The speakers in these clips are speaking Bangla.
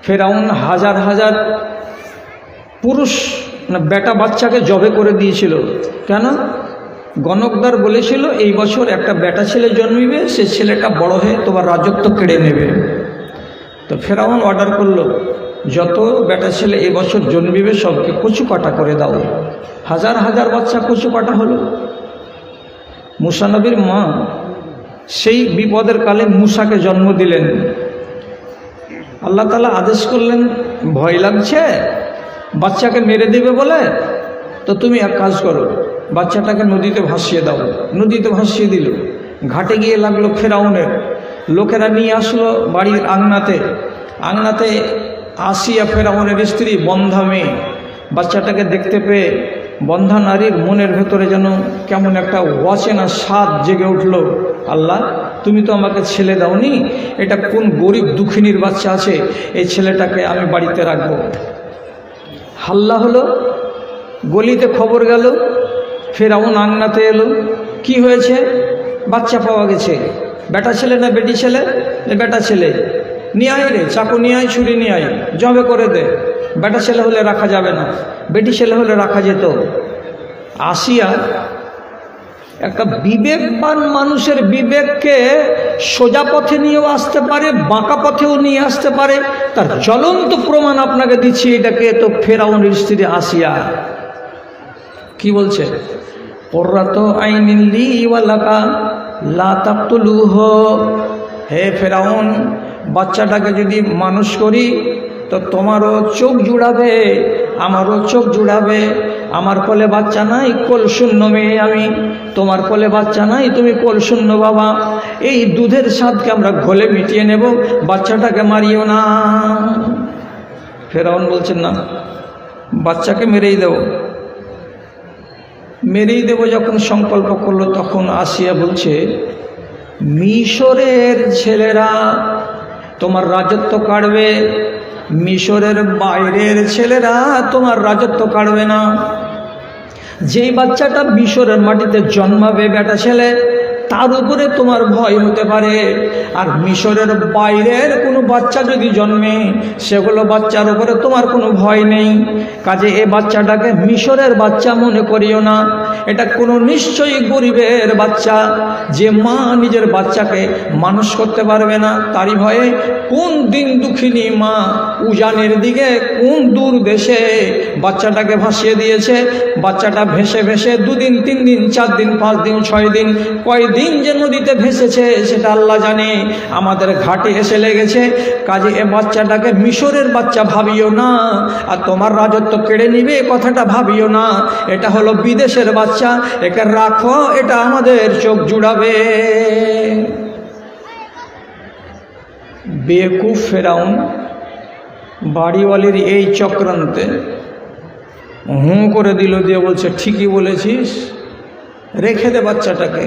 ফেরাউন হাজার হাজার পুরুষ বেটা বাচ্চাকে জবে করে দিয়েছিল। কেন? গণকদার বলেছিল এই বছর একটা বেটা ছেলে জন্মিবে, সে ছেলেটা বড় হয়ে তোমার রাজত্ব কেড়ে নেবে। তো ফেরাউন অর্ডার করলো যত বেটা ছেলে এই বছর জন্মিবে সবকে কচু কাটা করে দাও। হাজার হাজার বাচ্চা কচু কাটা হলো। মুসা নবীর মা সেই বিপদের কালে মুসাকে জন্ম দিলেন। আল্লাহ তাআলা আদেশ করলেন, ভয় লাগছে বাচ্চাকে মেরে দেবে বলে, তো তুমি এক কাজ করো, বাচ্চাটাকে নদীতে ভাসিয়ে দাও। নদীতে ভাসিয়ে দিল। ঘাটে গিয়ে লাগলো ফেরাউনের লোকেরা নিয়ে আসলো বাড়ির আংনাতে আসিয়া ফেরাউনের স্ত্রী, বন্ধা মেয়ে, বাচ্চাটাকে দেখতে পেয়ে বন্ধা নারীর মনের ভেতরে যেন কেমন একটা অচেনা স্বাদ জেগে উঠল। আল্লাহ, তুমি তো আমাকে ছেলে দাওনি, এটা কোন গরিব দুঃখিনীর বাচ্চা আছে, এই ছেলেটাকে আমি বাড়িতে রাখবো। হাল্লা হলো, গলিতে খবর গেল, ফেরাউন আংনাতে এলো। কি হয়েছে? বাচ্চা পাওয়া গেছে। বেটা ছেলে না বেটি ছেলে? বেটা ছেলে। নিয়ে আয় রে, চাকু নিয়ে আয়, ছুরি নিয়ে আয়, জবে করে দে। বেটা ছেলে হলে রাখা যাবে না, বেটি ছেলে হলে রাখা যেত। আসিয়া একটা বিবেকবান মানুষের বিবেককে সোজা পথে নিয়েও আসতে পারে, বাঁকা পথেও নিয়ে আসতে পারে, তার জ্বলন্ত প্রমাণ আপনাকে দিচ্ছি। এটাকে তো ফেরাউনের স্ত্রী আসিয়া কি বলছে? কুররাতু আইনিন লি ওয়া লাকা লা তাকতুলুহু। হে ফেরাউন, বাচ্চাটাকে যদি মানুষ করি তো তোমারও চোখ জুড়াবে, আমারও চোখ জুড়াবে। আমার কোলে বাচ্চা নাই, কোল শূন্য মেয়ে আমি। তোমার কোলে বাচ্চা নাই, তুমি কোল শূন্য বাবা। এই দুধের স্বাদকে আমরা ঘোলে মিটিয়ে নেব, বাচ্চাটাকে মারিও না। ফেরাউন বলছেন না, বাচ্চাকে মেরেই দেব। যখন সংকল্প করলো তখন আসিয়া বলছে, মিশরের ছেলেরা তোমার রাজত্ব কাড়বে, মিশরের বাইরের ছেলেরা তোমার রাজত্ব কাড়বে না। যেই বাচ্চাটা মিশরের মাটিতে জন্মাবে বেটা ছেলে, তার উপরে তোমার ভয় হতে পারে। আর মিশরের বাইরের কোনো বাচ্চা যদি জন্মে, সেগুলো বাচ্চার উপরে তোমার কোনো ভয় নেই। কাজে এ বাচ্চাটাকে মিশরের বাচ্চা মনে করিও না, এটা কোনো নিশ্চয়ই গরিবের বাচ্চা। যে মা নিজের বাচ্চাকে মানুষ করতে পারবে না, তারই ভয়ে কোন দিন দুঃখিনী মা উজানের দিকে কোন দূর দেশে বাচ্চাটাকে ভাসিয়ে দিয়েছে। বাচ্চাটা ভেসে ভেসে 2 দিন 3 দিন 4 দিন 5 দিন 6 দিন কয়দিন যে নদীতে ভেসেছে সেটা আল্লাহ জানে। আমাদের ঘাটে এসে লেগেছে। কাজে এ বাচ্চাটাকে মিশরের বাচ্চা ভাবিও না, আর তোমার রাজত্ব কেড়ে নিবে কথাটা ভাবিও না। এটা হলো বিদেশের বাচ্চা, একে রাখো, এটা আমাদের চোখ জুড়াবে। বেকুফ ফেরাউন বাড়িওয়ালির এই চক্রান্তে হুঁ করে দিল, দিয়ে বলছে, ঠিকই বলেছিস, রেখে দে বাচ্চাটাকে।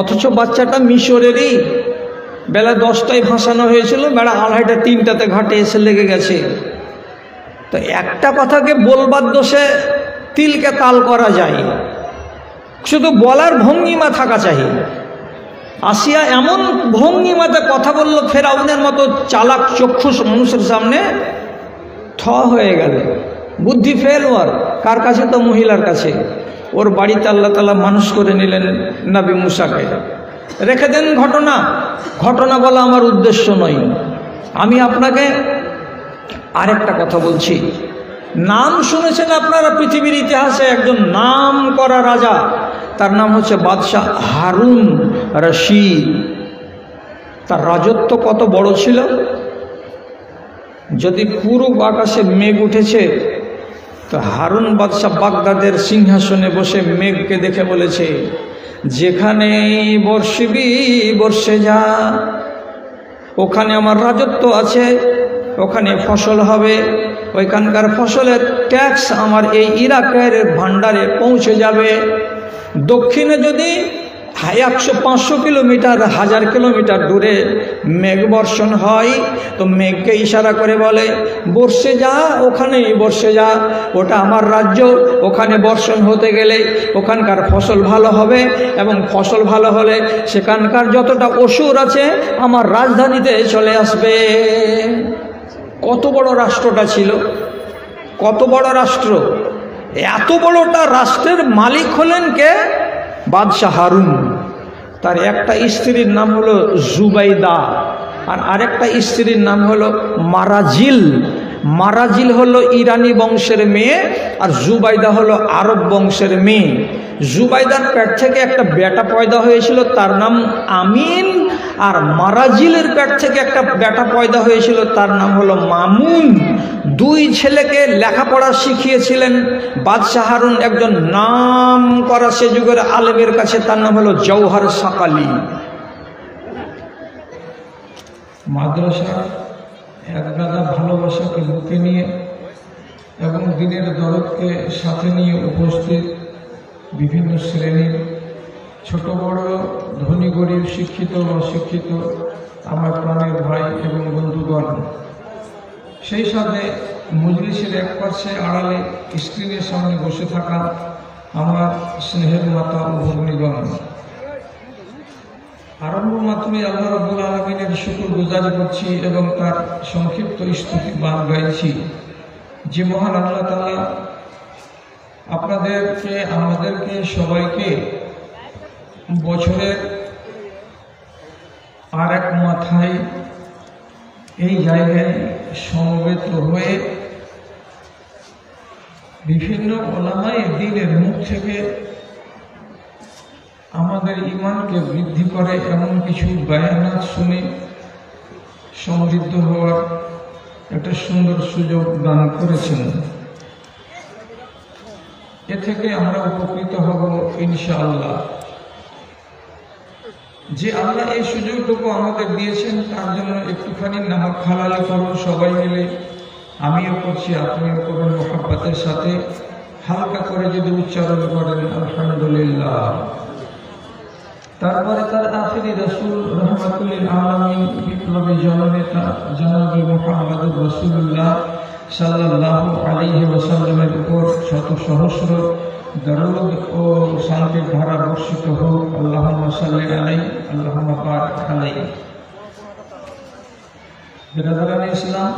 অথচ বাচ্চাটা মিশরেরই। বেলা 10টায় ভাসানো হয়েছিল, বেলা 2:30 3টাতে ঘাটে এসে লেগে গেছে। তো একটা কথাকে বলবার দোষে তিলকে তাল করা যায়, শুধু বলার ভঙ্গিমা থাকা চাই। আসিয়া এমন ভঙ্গিমাতে কথা বলল, ফেরাউনের মতো চালাক চক্ষুষ মানুষের সামনে থ হয়ে গেল। বুদ্ধি ফেল ওর। কার কাছে? তো মহিলার কাছে। ওর বাড়িতে আল্লাহ তাআলা মানুষ করে নিলেন নবী মুসাকে। রেখে দেন ঘটনা বলা আমার উদ্দেশ্য নয়। আমি আপনাকে আরেকটা কথা বলছি। নাম শুনেছেন আপনারা পৃথিবীর ইতিহাসে একজন নাম করা রাজা, তার নাম হচ্ছে বাদশাহ হারুন রশিদ। তার রাজত্ব কত বড় ছিল। যদি পূর্ব আকাশে মেঘ উঠেছে, তো হারুন বাদশাহ বাগদাদের সিংহাসনে বসে মেঘকে দেখে বলেছে, যেখানে বর্ষবি বর্ষে যা, ওখানে আমার রাজত্ব আছে, ওখানে ফসল হবে, ওইখানকার ফসলের ট্যাক্স আমার এই ইরাকের ভান্ডারে পৌঁছে যাবে। দক্ষিণে যদি 100-500 কিলোমিটার 1000 কিলোমিটার দূরে মেঘ বর্ষণ হয়, তো মেঘকে ইশারা করে বলে, বর্ষে যা, ওখানেই বর্ষে যা, ওটা আমার রাজ্য, ওখানে বর্ষণ হতে গেলে ওখানকার ফসল ভালো হবে, এবং ফসল ভালো হলে সেখানকার যতটা অসুর আছে আমার রাজধানীতে চলে আসবে। কত বড় রাষ্ট্রটা ছিল, কত বড় রাষ্ট্র। এত বড়টা রাষ্ট্রের মালিক হলেন কে? বাদশাহ হারুন। তার একটা স্ত্রীর নাম হলো জুবাইদা, আর আরেকটা স্ত্রীর নাম হলো মারাজিল। মারাজিল হলো ইরানি বংশের মেয়ে, আর জুবাইদা হলো আরব বংশের মেয়ে। জুবাইদার পেট থেকে একটা বেটা পয়দা হয়েছিল, তার নাম আমিন। আর মারাজিলের পেট থেকে একটা বেটা পয়দা হয়েছিল, তার নাম হলো মামুন। দুই ছেলেকে লেখাপড়া শিখিয়েছিলেন বাদশাহ হারুন একজন নাম করা সে যুগের আলেমের কাছে, তার নাম হলো জওহার সাকালি। মাদ্রাসা একগাদা ভালোবাসাকে বুকে নিয়ে এবং দিনের দরদকে সাথে নিয়ে উপস্থিত বিভিন্ন শ্রেণীর ছোট বড়, ধনী গরিব, শিক্ষিত অশিক্ষিত আমার প্রাণের ভাই এবং বন্ধুগণ, সেই সাথে মজলিসের এক পাশে আড়ালে স্ক্রিনের সামনে বসে থাকা আমার স্নেহের মাতা ও ভগ্নীগণ, আরম্ভ মাত্রই আল্লাহ রাব্বুল আলামিনের শুকর গুজারি করছি এবং তার সংক্ষিপ্ত স্তুতি গান গাইছি যে মহান আল্লাহ তাআলা আপনাদেরকে, আমাদেরকে সবাইকে বছরের আর এক মাথায় এই জায়গায় সমবেত হয়ে বিভিন্ন ওলামায়ে দ্বীনের মুখ থেকে আমাদের ঈমানকে বৃদ্ধি করে এমন কিছু বায়ানাত শুনে সমৃদ্ধ হওয়ার একটা সুন্দর সুযোগ দান করেছেন। এ থেকে আমরা উপকৃত হব ইনশাআল্লাহ। যে আল্লাহ এই সুযোগটুকু আমাদের দিয়েছেন তার জন্য একটুখানি নামাজ খালালি করুন সবাই মিলে। আমিও করছি, আপনিও করুন মোহাব্বতের সাথে, হালকা করে যদি উচ্চারণ করেন আলহামদুলিল্লাহ। তারপরে তার আখিরি রাসূল রাহমাতুল লিল আলামিন বিপ্লবী জননেতা জনাবে মুহাম্মদুর রাসূলুল্লাহ সাল্লাল্লাহু আলাইহি ওয়াসাল্লামের উপর শত সহস্র দরুদ ও শান্তির ধারা বর্ষিত হোক। আল্লাহুম্মা সাল্লি আলাইহি আল্লাহুম্মা বারিক আলাইহি। বিরাদরানে ইসলাম,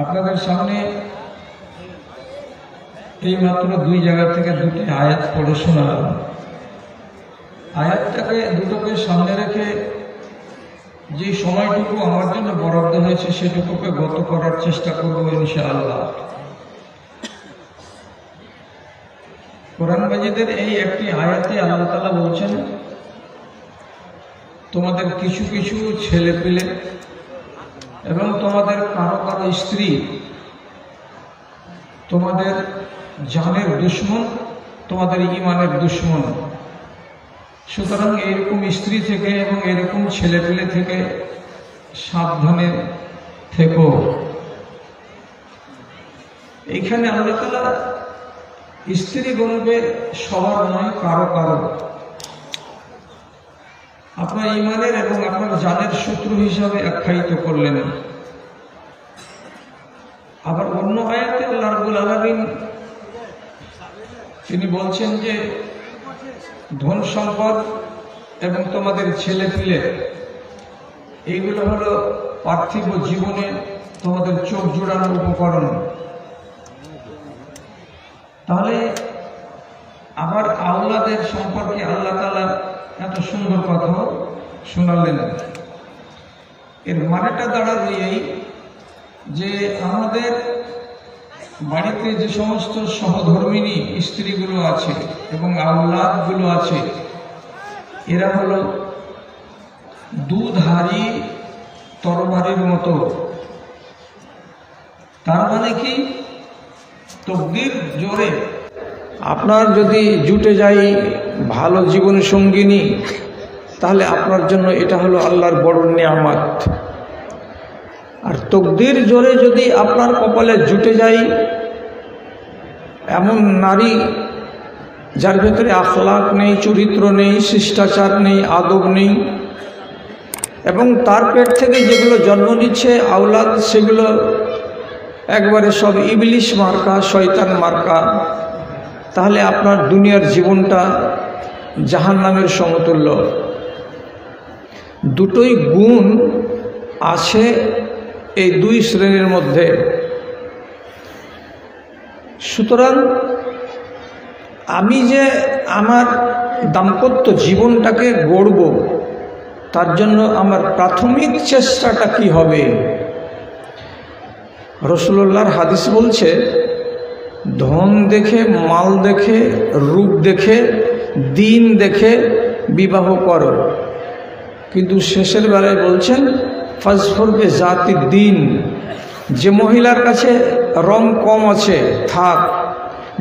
আপনাদের সামনে এই মাত্র দুই জায়গা থেকে দুটি আয়াত পড়ে শোনালাম। আয়াতটাকে দুটোকে সামনে রেখে যে সময়টুকু আমার জন্য বরাদ্দ হয়েছে সেটুকুকে গত করার চেষ্টা করব ইনশাআল্লাহ। কোরআন মাজিদের এই একটি আয়াতে আল্লাহ তাআলা বলছেন, তোমাদের কিছু কিছু ছেলে পেলে এবং তোমাদের কারো কারো স্ত্রী তোমাদের জানের দুশ্মন, তোমাদের ঈমানের দুশ্মন। সুতরাং এরকম স্ত্রী থেকে এবং এরকম ছেলেপেলে থেকে সাবধানে থেকো। এইখানে আল্লাহ তাআলা স্ত্রী বলবে সবার নয়, কারো কারো, আপনার ঈমানের এবং আপনার জানের শত্রু হিসাবে আখ্যায়িত করলেন। আবার অন্য আয়াতে আল্লাহ রাব্বুল আলামিন তিনি বলছেন যে ধন সম্পদ এবং তোমাদের ছেলে পিলে এইগুলো হলো পার্থিব জীবনে তোমাদের চোখ জোড়ানোর উপকরণ। তাহলে আবার আওলাদের সম্পর্কে আল্লাহ তাআলা এত সুন্দর কথা শোনালেন। এর মানেটা দাঁড়ালো এই যে আমাদের বাড়িতে যে সমস্ত সহধর্মিনী স্ত্রীগুলো আছে এবং আওলাদগুলো আছে, এরা হলো দুধারী তরবারির মতো। তার মানে কি, তকদির জোরে আপনার যদি জুটে যায় ভালো জীবন সঙ্গিনী, তাহলে আপনার জন্য এটা হলো আল্লাহর বড় নিয়ামত। আর তকদির জোরে যদি আপনার কপালে জুটে যায় এমন নারী যার ভেতরে আখলাক নেই, চরিত্র নেই, শিষ্টাচার নেই, আদব নেই, এবং তার পেট থেকে যেগুলো জন্ম নিচ্ছে আওলাদ, সেগুলো একবারে সব ইবলিশ মার্কা, শয়তান মার্কা, তাহলে আপনার দুনিয়ার জীবনটা জাহান্নামের সমতুল্য। দুটোই গুণ আছে এই দুই শ্রেণীর মধ্যে। সুতরাং আমি যে আমার দাম্পত্য জীবনটাকে গড়ব, তার জন্য আমার প্রাথমিক চেষ্টাটা কি হবে? রাসূলুল্লাহর হাদিস বলছে, ধন দেখে, মাল দেখে, রূপ দেখে, দিন দেখে বিবাহ করো, কিন্তু শেষের বেলায় বলছেন ফাজফর বে জাতি দিন। যে মহিলার কাছে রং কম আছে থাক,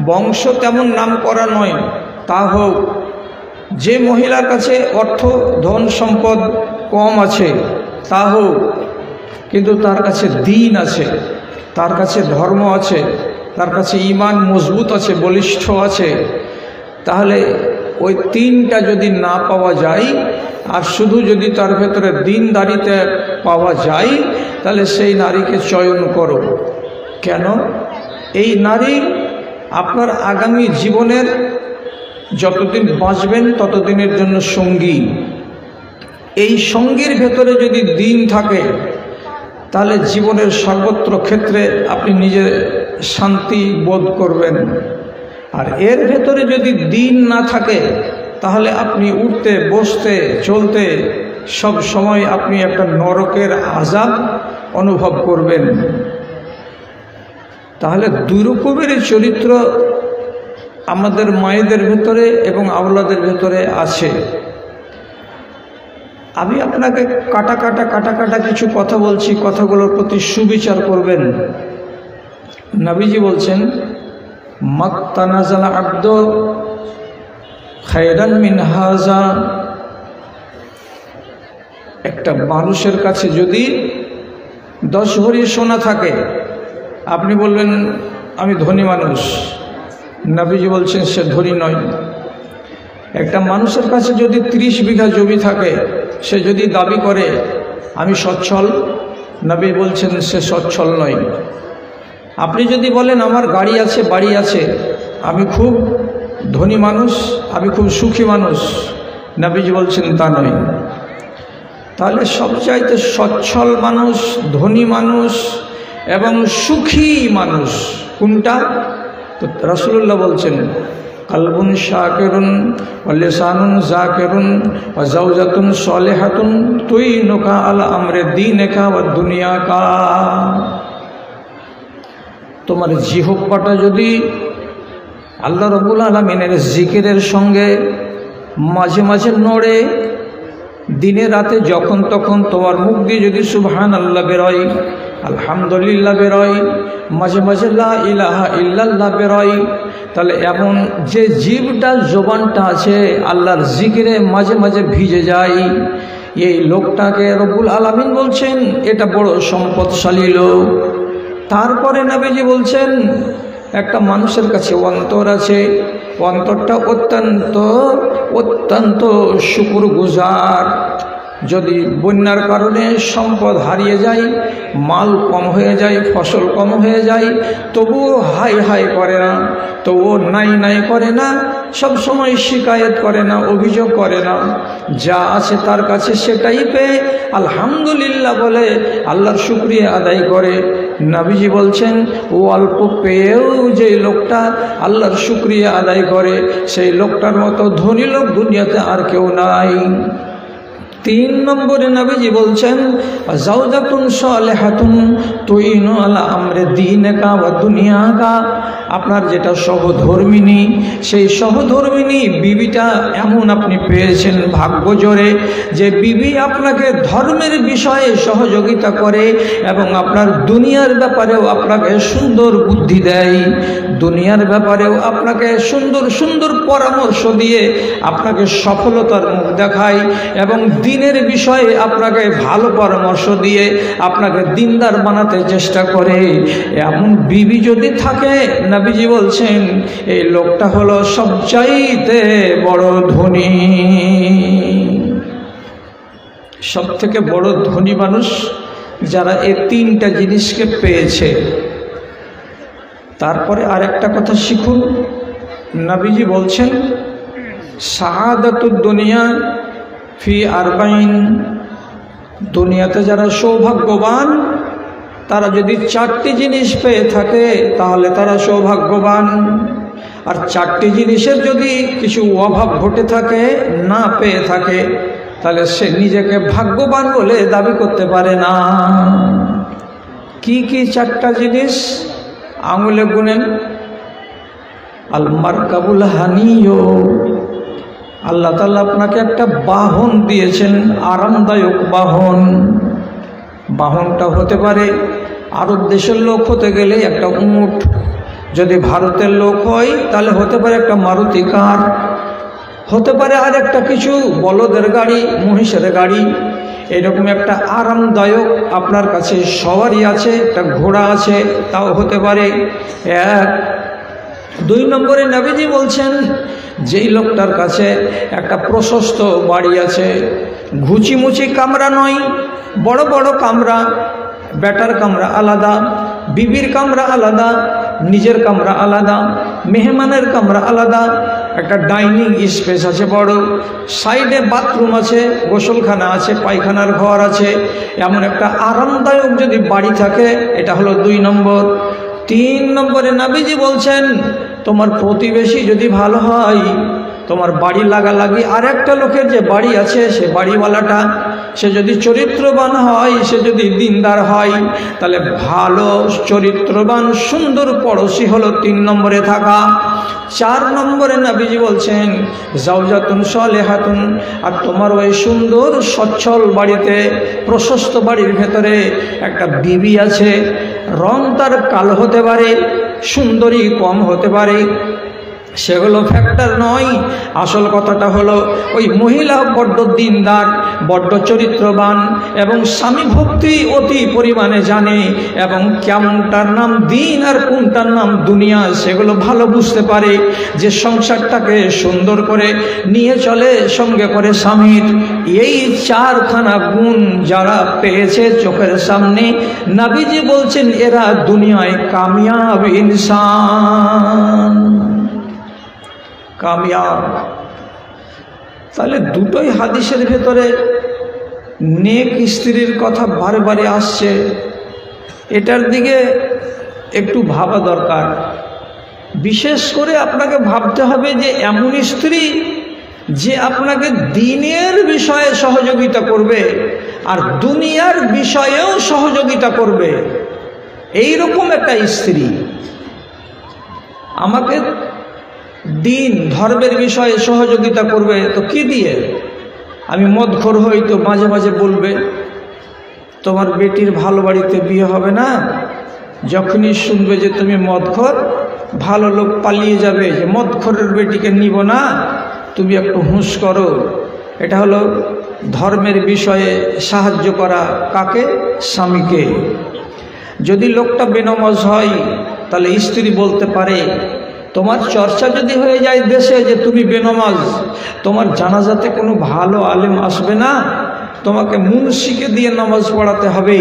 বংশ তেমন নাম করা নয় তা হোক। যে মহিলার কাছে অর্থ ধন সম্পদ কম আছে তা হোক, কিন্তু তার কাছে দিন আছে, তার কাছে ধর্ম আছে, তার কাছে ঈমান মজবুত আছে, বলিষ্ঠ আছে, তাহলে ওই তিনটা যদি না পাওয়া যায় আর শুধু যদি তার ভেতরে দিনদারিতে পাওয়া যায়, তাহলে সেই নারীকে চয়ন করো। কেন? এই নারী আপনার আগামী জীবনের যতদিন বাঁচবেন ততদিনের জন্য সঙ্গী। এই সঙ্গীর ভেতরে যদি দিন থাকে, তাহলে জীবনের সর্বত্র ক্ষেত্রে আপনি নিজে শান্তি বোধ করবেন। আর এর ভেতরে যদি দিন না থাকে, তাহলে আপনি উঠতে বসতে চলতে সব সময় আপনি একটা নরকের আযাব অনুভব করবেন। তাহলে দুই রকমের চরিত্র আমাদের মায়েদের ভেতরে এবং আওলাদের ভেতরে আছে। আমি আপনাকে কাটা কাটা কিছু কথা বলছি, কথাগুলোর প্রতি সুবিচার করবেন। নবীজি বলছেন, মাক্তানাজাল আব্দ খায়রান মিন হাযা। একটা মানুষের কাছে যদি 10 ভরি সোনা থাকে, আপনি বলবেন আমি ধনী মানুষ, নবীজি বলছেন সে ধনী নয়। একটা মানুষের কাছে যদি 30 বিঘা জমি থাকে, সে যদি দাবি করে আমি সচ্ছল, নবী বলছেন সে সচ্ছল নয়। আপনি যদি বলেন আমার গাড়ি আছে, বাড়ি আছে, আমি খুব ধনী মানুষ, আমি খুব সুখী মানুষ, নবীজি বলছেন তা নয়। তাহলে সবচাইতে সচ্ছল মানুষ, ধনী মানুষ এবং সুখী মানুষ কোনটা? তো রাসূলুল্লাহ বলছেন, কলবুন শাকিরুন ওয়া লিসানুন যাকিরুন ওয়া যাওজাতুন সালিহাতুন তুইনুকা আলা আমরি দীনিকা ওয়া দুনিয়াকা। তোমার জিহ্বাটা যদি আল্লাহ রাব্বুল আলামিনের জিকিরের সঙ্গে মাঝে মাঝে নড়ে, দিনে রাতে যখন তখন তোমার মুখ দিয়ে যদি সুবহানাল্লাহ বেরোয়, আলহামদুলিল্লাহ বেরোয়, মাঝে মাঝে লা ইলাহা ইল্লাল্লাহ বেরোয়, তাহলে এমন যে জীবটা জবানটা আছে আল্লাহর জিকিরে মাঝে মাঝে ভিজে যায়, এই লোকটাকে রব্বুল আলামিন বলছেন এটা বড় সম্পদশালী লোক। তারপরে নবীজি বলছেন, একটা মানুষের কাছে অন্তর আছে, অন্তরটা অত্যন্ত অত্যন্ত শুকরগুজার। যদি বন্যার কারণে সম্পদ হারিয়ে যায়, মাল কম হয়ে যায়, ফসল কম হয়ে যায়, তবুও হাই হাই করে না, তবুও নাই নাই করে না, সব সময় শিকায়ত করে না, অভিযোগ করে না, যা আছে তার কাছে সেটাই পেয়ে আলহামদুলিল্লাহ বলে আল্লাহর শুকরিয়া আদায় করে। নবীজি বলছেন ও অল্প পেয়েও যে লোকটা আল্লাহর শুকরিয়া আদায় করে, সেই লোকটার মতো ধনী লোক দুনিয়াতে আর কেউ নাই। 3 নম্বরে নবীজি বলছেন যাওজাতুন সালিহাতুন তুইনু আলা আমরি দীনিকা ওয়া দুনিয়াকা। আপনার যেটা সহধর্মিনী, সেই সহধর্মিনী বিবিটা এমন আপনি পেয়েছেন ভাগ্য জোরে, যে বিবি আপনাকে ধর্মের বিষয়ে সহযোগিতা করে এবং আপনার দুনিয়ার ব্যাপারেও আপনাকে সুন্দর বুদ্ধি দেয়, দুনিয়ার ব্যাপারেও আপনাকে সুন্দর সুন্দর পরামর্শ দিয়ে আপনাকে সফলতার মুখ দেখায় এবং দিনের বিষয়ে আপনাকে ভালো পরামর্শ দিয়ে আপনাকে দিনদার বানাতে চেষ্টা করে। এমন বিবি যদি থাকে, নবীজি বলছেন এই লোকটা হলো সবচাইতে বড় ধনী। সব থেকে বড় ধনী মানুষ যারা এই 3টা জিনিসকে পেয়েছে। তারপরে আরেকটা কথা শিখুন, নবীজি বলছেন সাআদাতুদ দুনিয়া ফি 40, দুনিয়াতে যারা সৌভাগ্যবান তারা যদি চারটি জিনিস পেয়ে থাকে তাহলে তারা সৌভাগ্যবান। আর চারটি জিনিসের যদি কিছু অভাব ঘটে থাকে, না পেয়ে থাকে, তাহলে সে নিজেকে ভাগ্যবান বলে দাবি করতে পারে না। কি কি চারটা জিনিস? আঙুলে গুনেন। আল মারকাবুল হানিয়, আল্লাহ তাআলা আপনাকে একটা বাহন দিয়েছেন, আরামদায়ক বাহন। বাহনটা হতে পারে আরব দেশের লোক হতে গেলে একটা উট, যদি ভারতের লোক হয় তাহলে হতে পারে একটা মারুতি কার, হতে পারে আর একটা কিছু বলদের গাড়ি, মহিষের গাড়ি। এরকম একটা আরামদায়ক আপনার কাছে সওয়ারি আছে, একটা ঘোড়া আছে, তাও হতে পারে। এক। 2 নম্বরে নবীজি বলছেন যেই লোকটার কাছে একটা প্রশস্ত বাড়ি আছে, ঘুচিমুচি কামরা নয়, বড় বড় কামরা, বেটার কামরা আলাদা, বিবির কামরা আলাদা, নিজের কামরা আলাদা, মেহমানের কামরা আলাদা, একটা ডাইনিং স্পেস আছে বড়, সাইডে বাথরুম আছে, গোসলখানা আছে, পায়খানার ঘর আছে, এমন একটা আরামদায়ক যদি বাড়ি থাকে, এটা হলো 2 নম্বর। 3 নম্বরে নবীজি বলছেন তোমার প্রতিবেশী যদি ভালো হয়, তোমার বাড়ি লাগালাগি আর একটা লোকের যে বাড়ি আছে সে বাড়িওয়ালাটা সে যদি চরিত্রবান হয়, সে যদি দিনদার হয়, তাহলে ভালো চরিত্রবান সুন্দর পড়োশি হলো 3 নম্বরে থাকা। 4 নম্বরে নবীজি বলছেন জাওজাতুন সালেহাতুন, আর তোমার ওই সুন্দর সচ্ছল বাড়িতে, প্রশস্ত বাড়ির ভেতরে একটা বিবি আছে, রং তার কালো হতে পারে, সুন্দরী কম হতে পারে, সেগুলো ফ্যাক্টর নয়। আসল কথাটা হলো ওই মহিলা বড্ড দিনদার, বড্ড চরিত্রবান এবং স্বামী ভক্তি অতি পরিমাণে জানে, এবং কেমনটার নাম দিন আর কোনটার নাম দুনিয়া সেগুলো ভালো বুঝতে পারে, যে সংসারটাকে সুন্দর করে নিয়ে চলে সঙ্গে করে স্বামীর। এই 4খানা গুণ যারা পেয়েছে চোখের সামনে, নবীজি বলছেন এরা দুনিয়ায় কামিয়াব ইনসান, কামিয়াব। তাহলে দুটোই হাদিসের ভেতরে নেক স্ত্রীর কথা বারে বারে আসছে, এটার দিকে একটু ভাবা দরকার। বিশেষ করে আপনাকে ভাবতে হবে যে এমন স্ত্রী যে আপনাকে দিনের বিষয়ে সহযোগিতা করবে আর দুনিয়ার বিষয়েও সহযোগিতা করবে, এই রকম একটা স্ত্রী। আমাকে দিন ধর্মের বিষয়ে সহযোগিতা করবে তো কি দিয়ে? আমি মদখোর হই তো মাঝে মাঝে বলবে তোমার বেটির ভালো বাড়িতে বিয়ে হবে না, যখনই শুনবে যে তুমি মদখোর, ভালো লোক পালিয়ে যাবে যে মদখোরের বেটিকে নিব না, তুমি একটু হুঁশ করো। এটা হলো ধর্মের বিষয়ে সাহায্য করা। কাকে? স্বামীকে। যদি লোকটা বেনামাজ হয় তাহলে স্ত্রী বলতে পারে, তোমার চর্চা যদি হয়ে যায় দেশে যে তুমি বেনামাজ, তোমার জানাজাতে কোনো ভালো আলেম আসবে না, তোমাকে মুন্সিকে দিয়ে নামাজ পড়াতে হবে,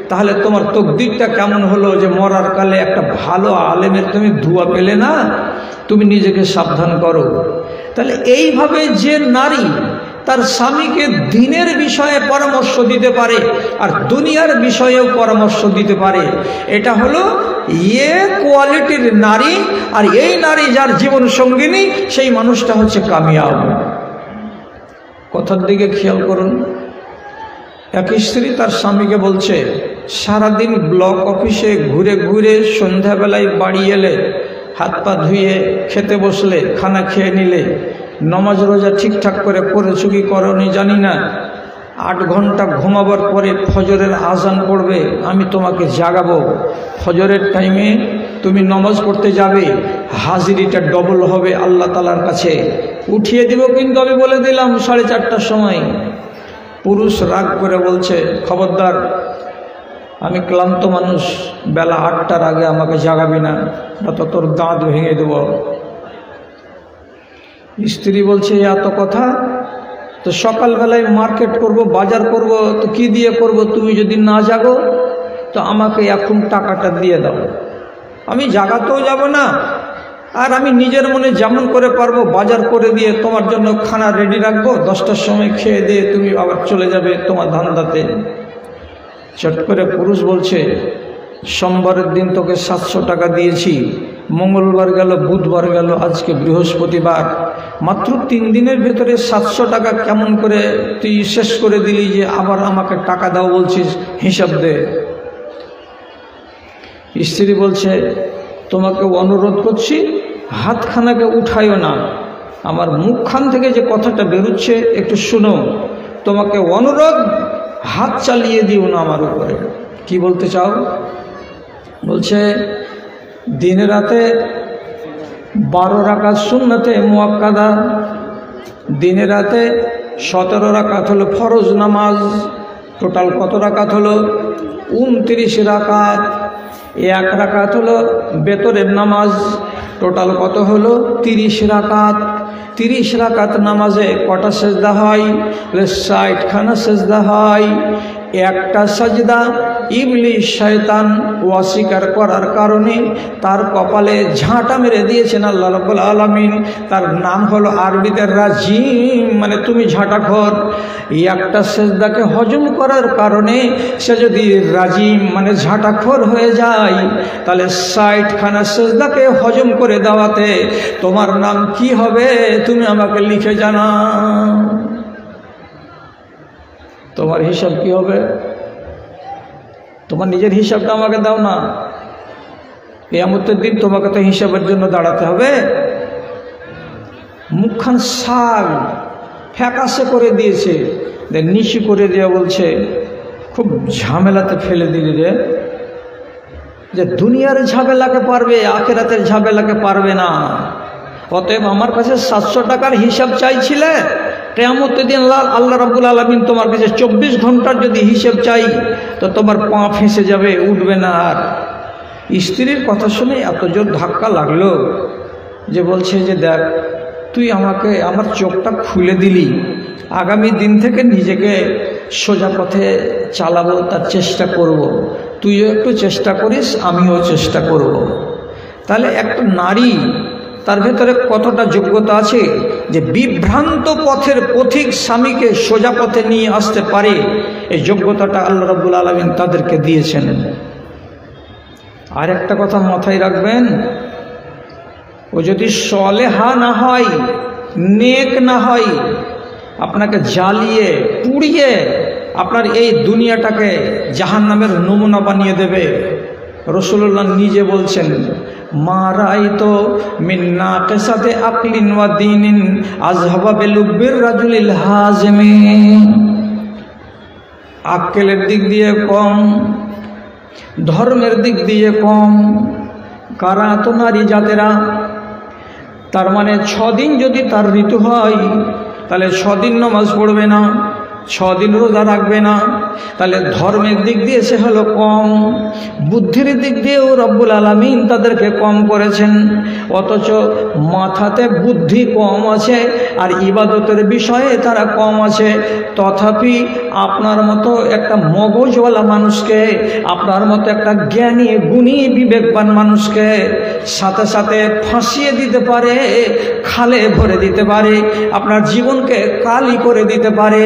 তাহলে তোমার তকদিরটা কেমন হলো যে মরার কালে একটা ভালো আলেমের তুমি দুয়া পেলে না, তুমি নিজেকে সাবধান করো। তাহলে এইভাবে যে নারী তার স্বামীকে দিনের বিষয়ে পরামর্শ দিতে পারে আর দুনিয়ার বিষয়েও পরামর্শ দিতে পারে, এটা হলো কোয়ালিটির নারী। আর এই নারী যার জীবন সঙ্গিনী, সেই মানুষটা হচ্ছে কামিয়াব। কথার দিকে খেয়াল করুন। এক স্ত্রী তার স্বামীকে বলছে, সারাদিন ব্লক অফিসে ঘুরে ঘুরে সন্ধ্যাবেলায় বাড়ি এলে, হাত পা ধুয়ে খেতে বসলে, খানা খেয়ে নিলে, নমাজ রোজা ঠিকঠাক করে করেছো কি করনি জানি না, 8 ঘন্টা ঘুমাবার পরে ফজরের আজান পড়বে, আমি তোমাকে জাগাবো, ফজরের টাইমে তুমি নমাজ পড়তে যাবে, হাজিরিটা ডবল হবে আল্লাহ তাআলার কাছে, উঠিয়ে দিব কিন্তু আমি বলে দিলাম 4:30টার সময়। পুরুষ রাগ করে বলছে, খবরদার, আমি ক্লান্ত মানুষ, বেলা 8টার আগে আমাকে জাগাবি না, তো তোর দাঁত ভেঙে দেব। স্ত্রী বলছে, এত কথা? তো সকালবেলায় মার্কেট করব, বাজার করব, তো কি দিয়ে করব? তুমি যদি না জাগো তো আমাকে এখন টাকাটা দিয়ে দাও, আমি জাগাতেও যাব না, আর আমি নিজের মনে যেমন করে পারবো বাজার করে দিয়ে তোমার জন্য খানা রেডি রাখবো, 10টার সময় খেয়ে দিয়ে তুমি আবার চলে যাবে তোমার ধান্দাতে। চট করে পুরুষ বলছে, সোমবারের দিন তোকে 700 টাকা দিয়েছি, মঙ্গলবার গেল, বুধবার গেল, আজকে বৃহস্পতিবার, মাত্র 3 দিনের ভেতরে 700 টাকা কেমন করে তুই শেষ করে দিলি যে আবার আমাকে টাকা দাও বলছিস, হিসাব দে। স্ত্রী বলছে, তোমাকে অনুরোধ করছি হাতখানাকে উঠাইও না, আমার মুখখান থেকে যে কথাটা বেরোচ্ছে একটু শুনো, তোমাকে অনুরোধ, হাত চালিয়ে দিও না আমার উপরে। কি বলতে চাও? বলছে দিনে রাতে 12 রাকাত সুন্নতে মুআক্কাদা, দিনে রাতে 17 রাকাত হলো ফরজ নামাজ, টোটাল কত রাকাত হলো? 29 রাকাত। 1 রাকাত হলো বেতরের নামাজ, টোটাল কত হলো? 30 রাকাত। 30 রাকাত নামাজে কটা সেজদা হয়? 60খানা সেজদা হয়। একটা সাজদা ইবলিস শয়তান অস্বীকার করার কারণে তার কপালে ঝাঁটা মেরে দিয়েছেন আল্লাহ রাব্বুল আলামিন। তার নাম হলো আরবিতে রাজিম, মানে তুমি ঝাঁটাখোর। একটা সেজদাকে হজম করার কারণে সে যদি রাজিম মানে ঝাঁটাখোর হয়ে যায়, তাহলে 60খানা সেজদাকে হজম করে দেওয়াতে তোমার নাম কি হবে তুমি আমাকে লিখে জানাও। তোমার হিসাব কি হবে? তোমার নিজের হিসাবটা আমাকে দাও না। কিয়ামতের দিন তোমাকে তো হিসাবের জন্য দাঁড়াতে হবে। মুখখান শাল ফ্যাকাশে করে দিয়েছে, নিচু করে দেওয়া বলছে, খুব ঝামেলাতে ফেলে দিলি রে, যে দুনিয়ার ঝামেলাকে পারবে, আখিরাতের ঝামেলাকে পারবে না। অতএব আমার কাছে 700 টাকার হিসাব চাইছিলে, কিয়ামতের দিন আল্লাহ রাব্বুল আলামিন তোমার কাছে 24 ঘন্টার যদি হিসাব চাই তো তোমার পা ফেঁসে যাবে, উঠবে না। আর স্ত্রীর কথা শুনে এত জোর ধাক্কা লাগলো যে বলছে যে দেখ, তুই আমাকে আমার চোখটা খুলে দিলি, আগামী দিন থেকে নিজেকে সোজা পথে চালাবো তার চেষ্টা করব। তুইও একটু চেষ্টা করিস, আমিও চেষ্টা করব। তাহলে একটা নারী তার ভেতরে কতটা যোগ্যতা আছে যে বিভ্রান্ত পথের পথিক স্বামীকে সোজা পথে নিয়ে আসতে পারে, এই যোগ্যতাটা আল্লাহ রাব্বুল আলামিন তাদেরকে দিয়েছেন। আর একটা কথা মাথায় রাখবেন, ও যদি সলেহা না হয়, নেক না হয়, আপনাকে জ্বালিয়ে পুড়িয়ে আপনার এই দুনিয়াটাকে জাহান্নামের নমুনা বানিয়ে দেবে। রাসূলুল্লাহ নিজে বলছেন, মা রাআইতু মিন নাকিসাতি আকলিন ওয়া দীনিন আযহাবা বিলুব্বির রাজুলিল হাজিমি। আক্কেলের দিক দিয়ে কম, ধর্মের দিক দিয়ে কম, কারা তো নারী জাতেরা। তার মানে 6 দিন যদি তার ঋতু হয় তাহলে 6 দিন নামাজ পড়বে না, 6 দিন রোজা রাখবে না, তাহলে ধর্মের দিক দিয়ে সে হলো কম, বুদ্ধির দিক দিয়েও রব্বুল আলামিন তাদেরকে কম করেছেন। অথচ মাথাতে বুদ্ধি কম আছে আর ইবাদতের বিষয়ে তারা কম আছে। তথাপি আপনার মতো একটা মগজওয়ালা মানুষকে, আপনার মতো একটা জ্ঞানী গুণী বিবেকবান মানুষকে সাথে সাথে ফাঁসিয়ে দিতে পারে, খালে ভরে দিতে পারে, আপনার জীবনকে কালি করে দিতে পারে।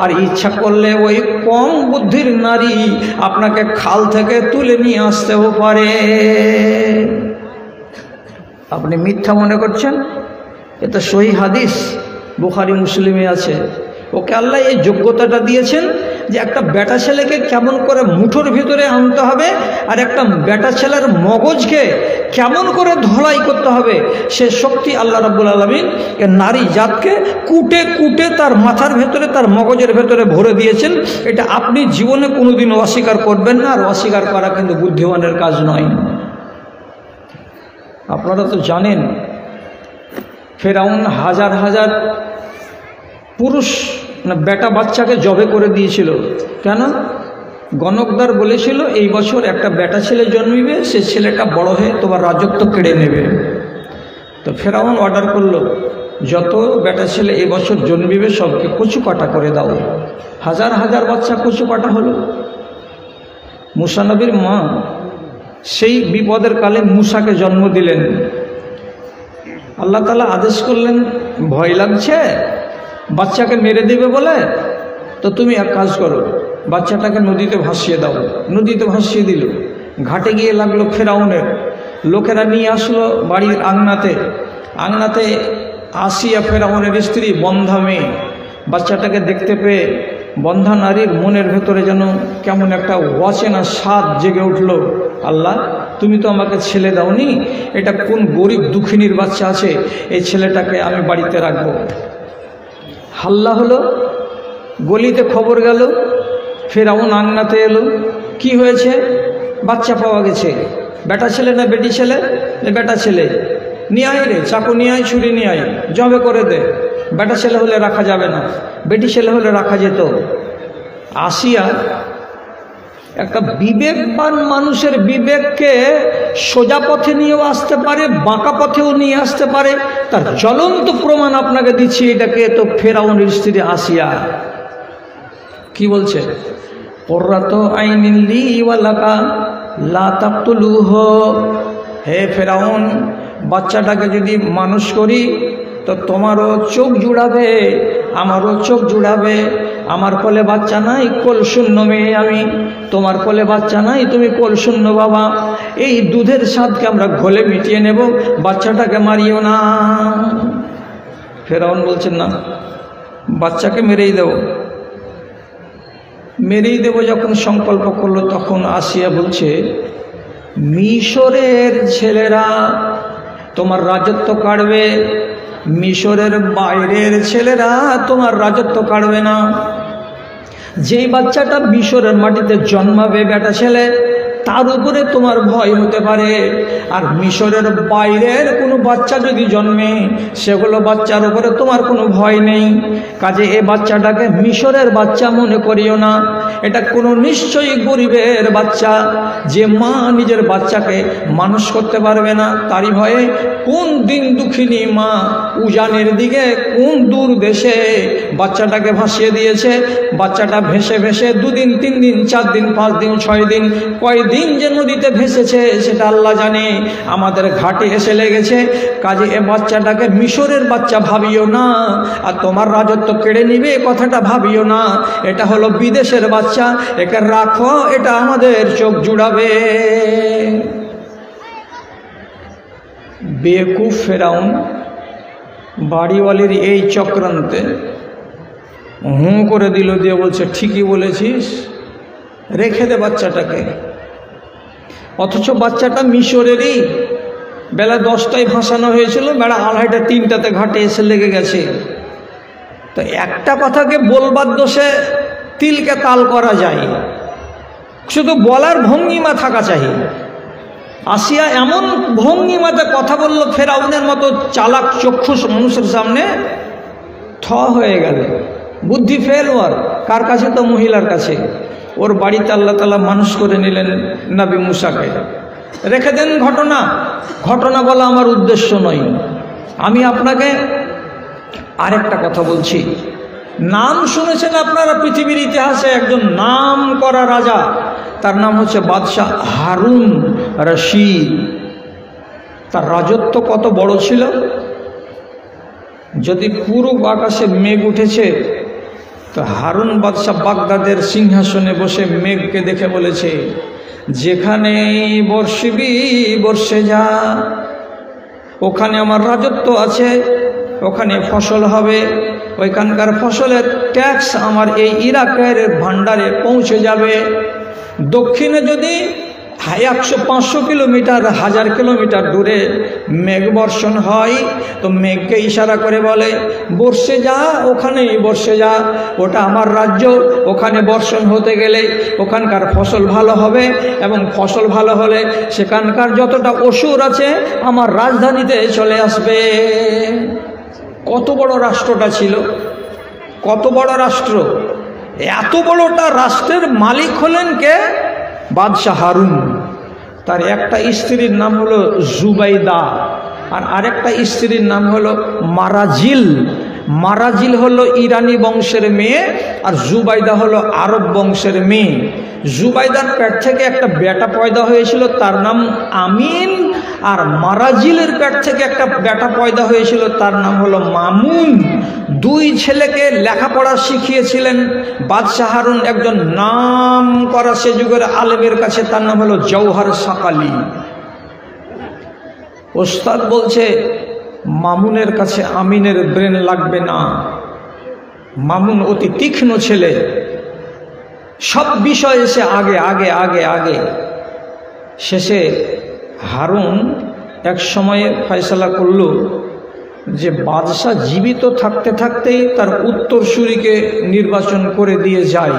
আর ইচ্ছা করলে ওই কম বুদ্ধির নারী আপনাকে খাল থেকে তুলে নিয়ে আসতেও পারে। আপনি মিথ্যা মনে করছেন? এটা সহিহ হাদিস, বুখারী মুসলিমে আছে। ওকে আল্লাহ এই যোগ্যতাটা দিয়েছেন যে একটা বেটা ছেলেকে কেমন করে মুঠোর ভিতরে আনতে হবে আর একটা বেটা ছেলের মগজকে কেমন করে ধোলাই করতে হবে, সে শক্তি আল্লাহ রাব্বুল আলামিন নারী জাতকে কুটে কুটে তার মাথার ভেতরে, তার মগজের ভেতরে ভরে দিয়েছেন। এটা আপনি জীবনে কোনোদিন অস্বীকার করবেন না, আর অস্বীকার করা কিন্তু বুদ্ধিমানের কাজ নয়। আপনারা তো জানেন ফেরাউন হাজার হাজার পুরুষ বেটা বাচ্চাকে জবে করে দিয়েছিল। কেন? গণকদার বলেছিল এই বছর একটা বেটা ছেলে জন্মিবে, সে ছেলেটা বড় হয়ে তোমার রাজত্ব কেড়ে নেবে। তো ফেরাউন অর্ডার করলো, যত বেটা ছেলে এই বছর জন্মিবে সবকে কচু কাটা করে দাও। হাজার হাজার বাচ্চা কচু কাটা হলো। মুসা নবীর মা সেই বিপদের কালে মুসাকে জন্ম দিলেন। আল্লাহ তাআলা আদেশ করলেন, ভয় লাগছে বাচ্চাকে মেরে দেবে বলে, তো তুমি এক কাজ করো, বাচ্চাটাকে নদীতে ভাসিয়ে দাও। নদীতে ভাসিয়ে দিল। ঘাটে গিয়ে লাগলো ফেরাউনের লোকেরা নিয়ে আসলো বাড়ির আংনাতে আসিয়া ফেরাউনের স্ত্রী, বন্ধা মেয়ে। বাচ্চাটাকে দেখতে পেয়ে বন্ধা নারীর মনের ভেতরে যেন কেমন একটা অচেনা স্বাদ জেগে উঠল। আল্লাহ, তুমি তো আমাকে ছেলে দাওনি, এটা কোন গরিব দুঃখিনীর বাচ্চা আছে, এই ছেলেটাকে আমি বাড়িতে রাখবো। হাল্লা হলো, গলিতে খবর গেল, ফেরাউন আংনাতে এলো। কি হয়েছে? বাচ্চা পাওয়া গেছে। বেটা ছেলে না বেটি ছেলে? বেটা ছেলে। নিয়ে আয় রে, চাকু নিয়ে আয়, ছুরি নিয়ে আয়, জবে করে দে। বেটা ছেলে হলে রাখা যাবে না, বেটি ছেলে হলে রাখা যেত। আসিয়া একটা বিবেকবান মানুষের বিবেককে সোজা পথে নিয়েও আসতে পারে, বাঁকা পথেও নিয়ে আসতে পারে, তার জ্বলন্ত প্রমাণ আপনাকে দিচ্ছি। এটাকে তো ফেরাউনের স্ত্রী আসিয়া কি বলছে? কুররাতু আইনিন লি ওয়া লাকা লা তাকতুলুহু। হে ফেরাউন, বাচ্চাটাকে যদি মানুষ করি তো তোমারও চোখ জুড়াবে, আমারও চোখ জুড়াবে। আমার কোলে বাচ্চা নাই, কোল শূন্য মেয়ে আমি। তোমার কোলে বাচ্চা নাই, তুমি কোল শূন্য বাবা। এই দুধের স্বাদকে আমরা ঘোলে মিটিয়ে নেব, বাচ্চাটাকে মারিও না। ফেরাউন বলছেন না, বাচ্চাকে মেরেই দেব। মেরেই দেব যখন সংকল্প করলো, তখন আসিয়া বলছে, মিশরের ছেলেরা তোমার রাজত্ব কাড়বে, মিশরের বাইরের ছেলেরা তোমার রাজত্ব কাড়বে না। যেই বাচ্চাটা মিশরের মাটিতে জন্মাবে বেটা ছেলে, তার উপরে তোমার ভয় হতে পারে। আর মিশরের বাইরের কোনো বাচ্চা যদি জন্মে, সেগুলো বাচ্চার উপরে তোমার কোনো ভয় নেই। কাজে এ বাচ্চাটাকে মিশরের বাচ্চা মনে করিও না, এটা কোনো নিশ্চয়ই গরিবের বাচ্চা। যে মা নিজের বাচ্চাকে মানুষ করতে পারবে না, তারই ভয়ে কোন দিন দুঃখিনী মা উজানের দিকে কোন দূর দেশে বাচ্চাটাকে ভাসিয়ে দিয়েছে। বাচ্চাটা ভেসে ভেসে 2 দিন 3 দিন 4 দিন 5 দিন 6 দিন কয়দিন যে নদীতে ভেসেছে সেটা আল্লাহ জানে। আমাদের ঘাটে এসে লেগেছে। কাজে এ বাচ্চাটাকে মিশরের বাচ্চা ভাবিও না, আর তোমার রাজত্ব কেড়ে নিবে এ কথাটা ভাবিও না। এটা হলো বিদেশের বাচ্চা, একে রাখো, এটা আমাদের চোখ জুড়াবে। বেকুফ ফেরাউন বাড়িওয়ালির এই চক্রান্তে হুঁ করে দিল, দিয়ে বলছে, ঠিকই বলেছিস, রেখে দে বাচ্চাটাকে। অথচ বাচ্চাটা মিশরেরই। বেলা 10টায় ভাসানো হয়েছিল, বেলা 2:30 3টাতে ঘাটে এসে লেগে গেছে। তো একটা কথাকে বলবার দোষে তিলকে তাল করা যায়, শুধু বলার ভঙ্গিমা থাকা চাই। আসিয়া এমন ভঙ্গিমাতে কথা বলল, ফেরাউনের মতো চালাক চক্ষুষ মানুষের সামনে থ হয়ে গেল। বুদ্ধি ফেল ওর। কার কাছে? তো মহিলার কাছে। ওর বাড়িতে আল্লাহ তাআলা মানুষ করে নিলেন নবী মুসাকে। রেখে দেন ঘটনা বলা আমার উদ্দেশ্য নয়। আমি আপনাকে আরেকটা কথা বলছি। নাম শুনেছেন আপনারা পৃথিবীর ইতিহাসে একজন নাম করা রাজা, তার নাম হচ্ছে বাদশাহ হারুন রশিদ। তার রাজত্ব কত বড় ছিল। যদি পূর্ব আকাশে মেঘ উঠেছে, তো হারুন বাদশাহ বাগদাদের সিংহাসনে বসে মেঘকে দেখে বলেছে, যেখানে বর্ষিবি বর্ষে যা, ওখানে আমার রাজত্ব আছে, ওখানে ফসল হবে, ওইখানকার ফসলের ট্যাক্স আমার এই ইরাকের ভান্ডারে পৌঁছে যাবে। দক্ষিণে যদি 100-500 কিলোমিটার 1000 কিলোমিটার দূরে মেঘ বর্ষণ হয়, তো মেঘকে ইশারা করে বলে, বর্ষে যা, ওখানেই বর্ষে যা, ওটা আমার রাজ্য, ওখানে বর্ষণ হতে গেলে ওখানকার ফসল ভালো হবে, এবং ফসল ভালো হলে সেখানকার যতটা অসুর আছে আমার রাজধানীতে চলে আসবে। কত বড় রাষ্ট্রটা ছিল, কত বড় রাষ্ট্র। এত বড়টা রাষ্ট্রের মালিক হলেন কে? বাদশাহ হারুন। তার একটা স্ত্রীর নাম হলো জুবাইদা, আর আরেকটা স্ত্রীর নাম হলো মারাজিল। মারাজিল হলো ইরানি বংশের মেয়ে, আর জুবাইদা হলো আরব বংশের মেয়ে। জুবাইদার পেট থেকে একটা বেটা পয়দা হয়েছিল, তার নাম আমিন। আর মারাজিলের পেট থেকে একটা বেটা পয়দা হয়েছিল, তার নাম হলো মামুন। দুই ছেলেকে লেখাপড়া শিখিয়েছিলেন বাদশাহ হারুন একজন নাম করা সে যুগের আলেমের কাছে, তার নাম হলো জওহার সাকালি। ওস্তাদ বলছে মামুনের কাছে আমিনের ব্রেন লাগবে না, মামুন অতি তীক্ষ্ণ ছেলে, সব বিষয়ে সে আগে আগে আগে আগে। শেষে হারুন এক সময়ে ফয়সালা করল যে বাদশাহ জীবিত থাকতে থাকতেই তার উত্তরসূরিকে নির্বাচন করে দিয়ে যায়,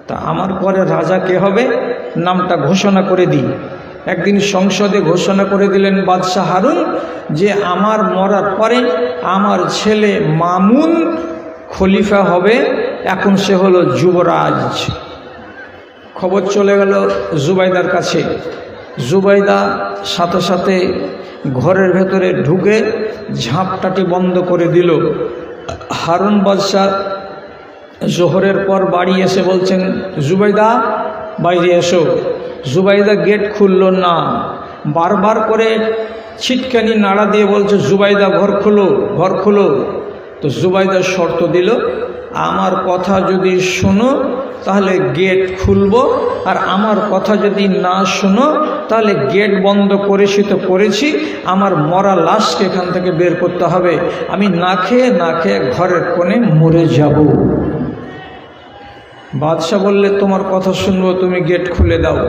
তা আমার পরে রাজা কে হবে নামটা ঘোষণা করে দিই। একদিন সংসদে ঘোষণা করে দিলেন বাদশাহ হারুন যে আমার মরার পরে আমার ছেলে মামুন খলিফা হবে, এখন সে হলো যুবরাজ। খবর চলে গেল জুবাইদার কাছে। জুবাইদা সাথে সাথে ঘরের ভেতরে ঢুকে ঝাঁপটাটি বন্ধ করে দিল। হারুন বাদশাহ জোহরের পর বাড়ি এসে বলছেন জুবাইদা বাইরে এসো। জুবাইদা গেট খুলল না, বারবার করে ছিটকানি নাড়া দিয়ে বলছে জুবাইদা ঘর খোলো, ঘর খোলো। তো জুবাইদা শর্ত দিল, আমার কথা যদি শোনো তাহলে গেট খুলব, আর আমার কথা যদি না শোনো তাহলে গেট বন্ধ করেছি তো করেছি, আমার মরা লাশকে এখান থেকে বের করতে হবে, আমি না খেয়ে ঘরের কোণে মরে যাব। বাদশাহ বললে তোমার কথা শুনবো, তুমি গেট খুলে দাও।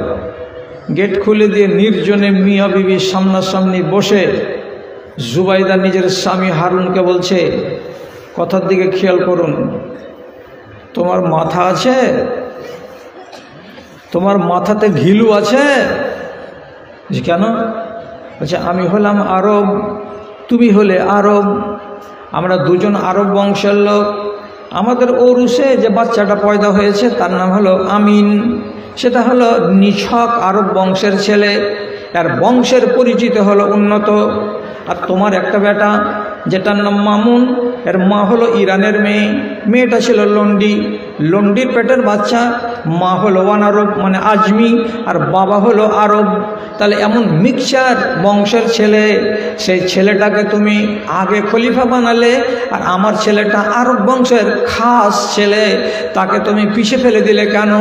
গেট খুলে দিয়ে নির্জনে মিয়া বিবি সামনাসামনি বসে জুবাইদা নিজের স্বামী হারুনকে বলছে কথার দিকে খেয়াল করুন, তোমার মাথা আছে? তোমার মাথাতে ঘিলু আছে? যে কেন? বলছে আমি হলাম আরব, তুমি হলে আরব, আমরা দুজন আরব বংশের লোক। আমাদের ওরুসে যে বাচ্চাটা পয়দা হয়েছে তার নাম হলো আমিন, সেটা হলো নিছক আরব বংশের ছেলে, আর বংশের পরিচিত হলো উন্নত। আর তোমার একটা বেটা যেটার নাম মামুন, এর মা হলো ইরানের মেয়ে, মেয়েটা ছিল লন্ডি, লন্ডির পেটের বাচ্চা, মা হলো আরব মানে আজমি, আর বাবা হলো আরব। তাহলে এমন মিক্সচার বংশের ছেলে, সেই ছেলেটাকে তুমি আগে খলিফা বানালে, আর আমার ছেলেটা আরব বংশের খাস ছেলে, তাকে তুমি পিছে ফেলে দিলে কেন?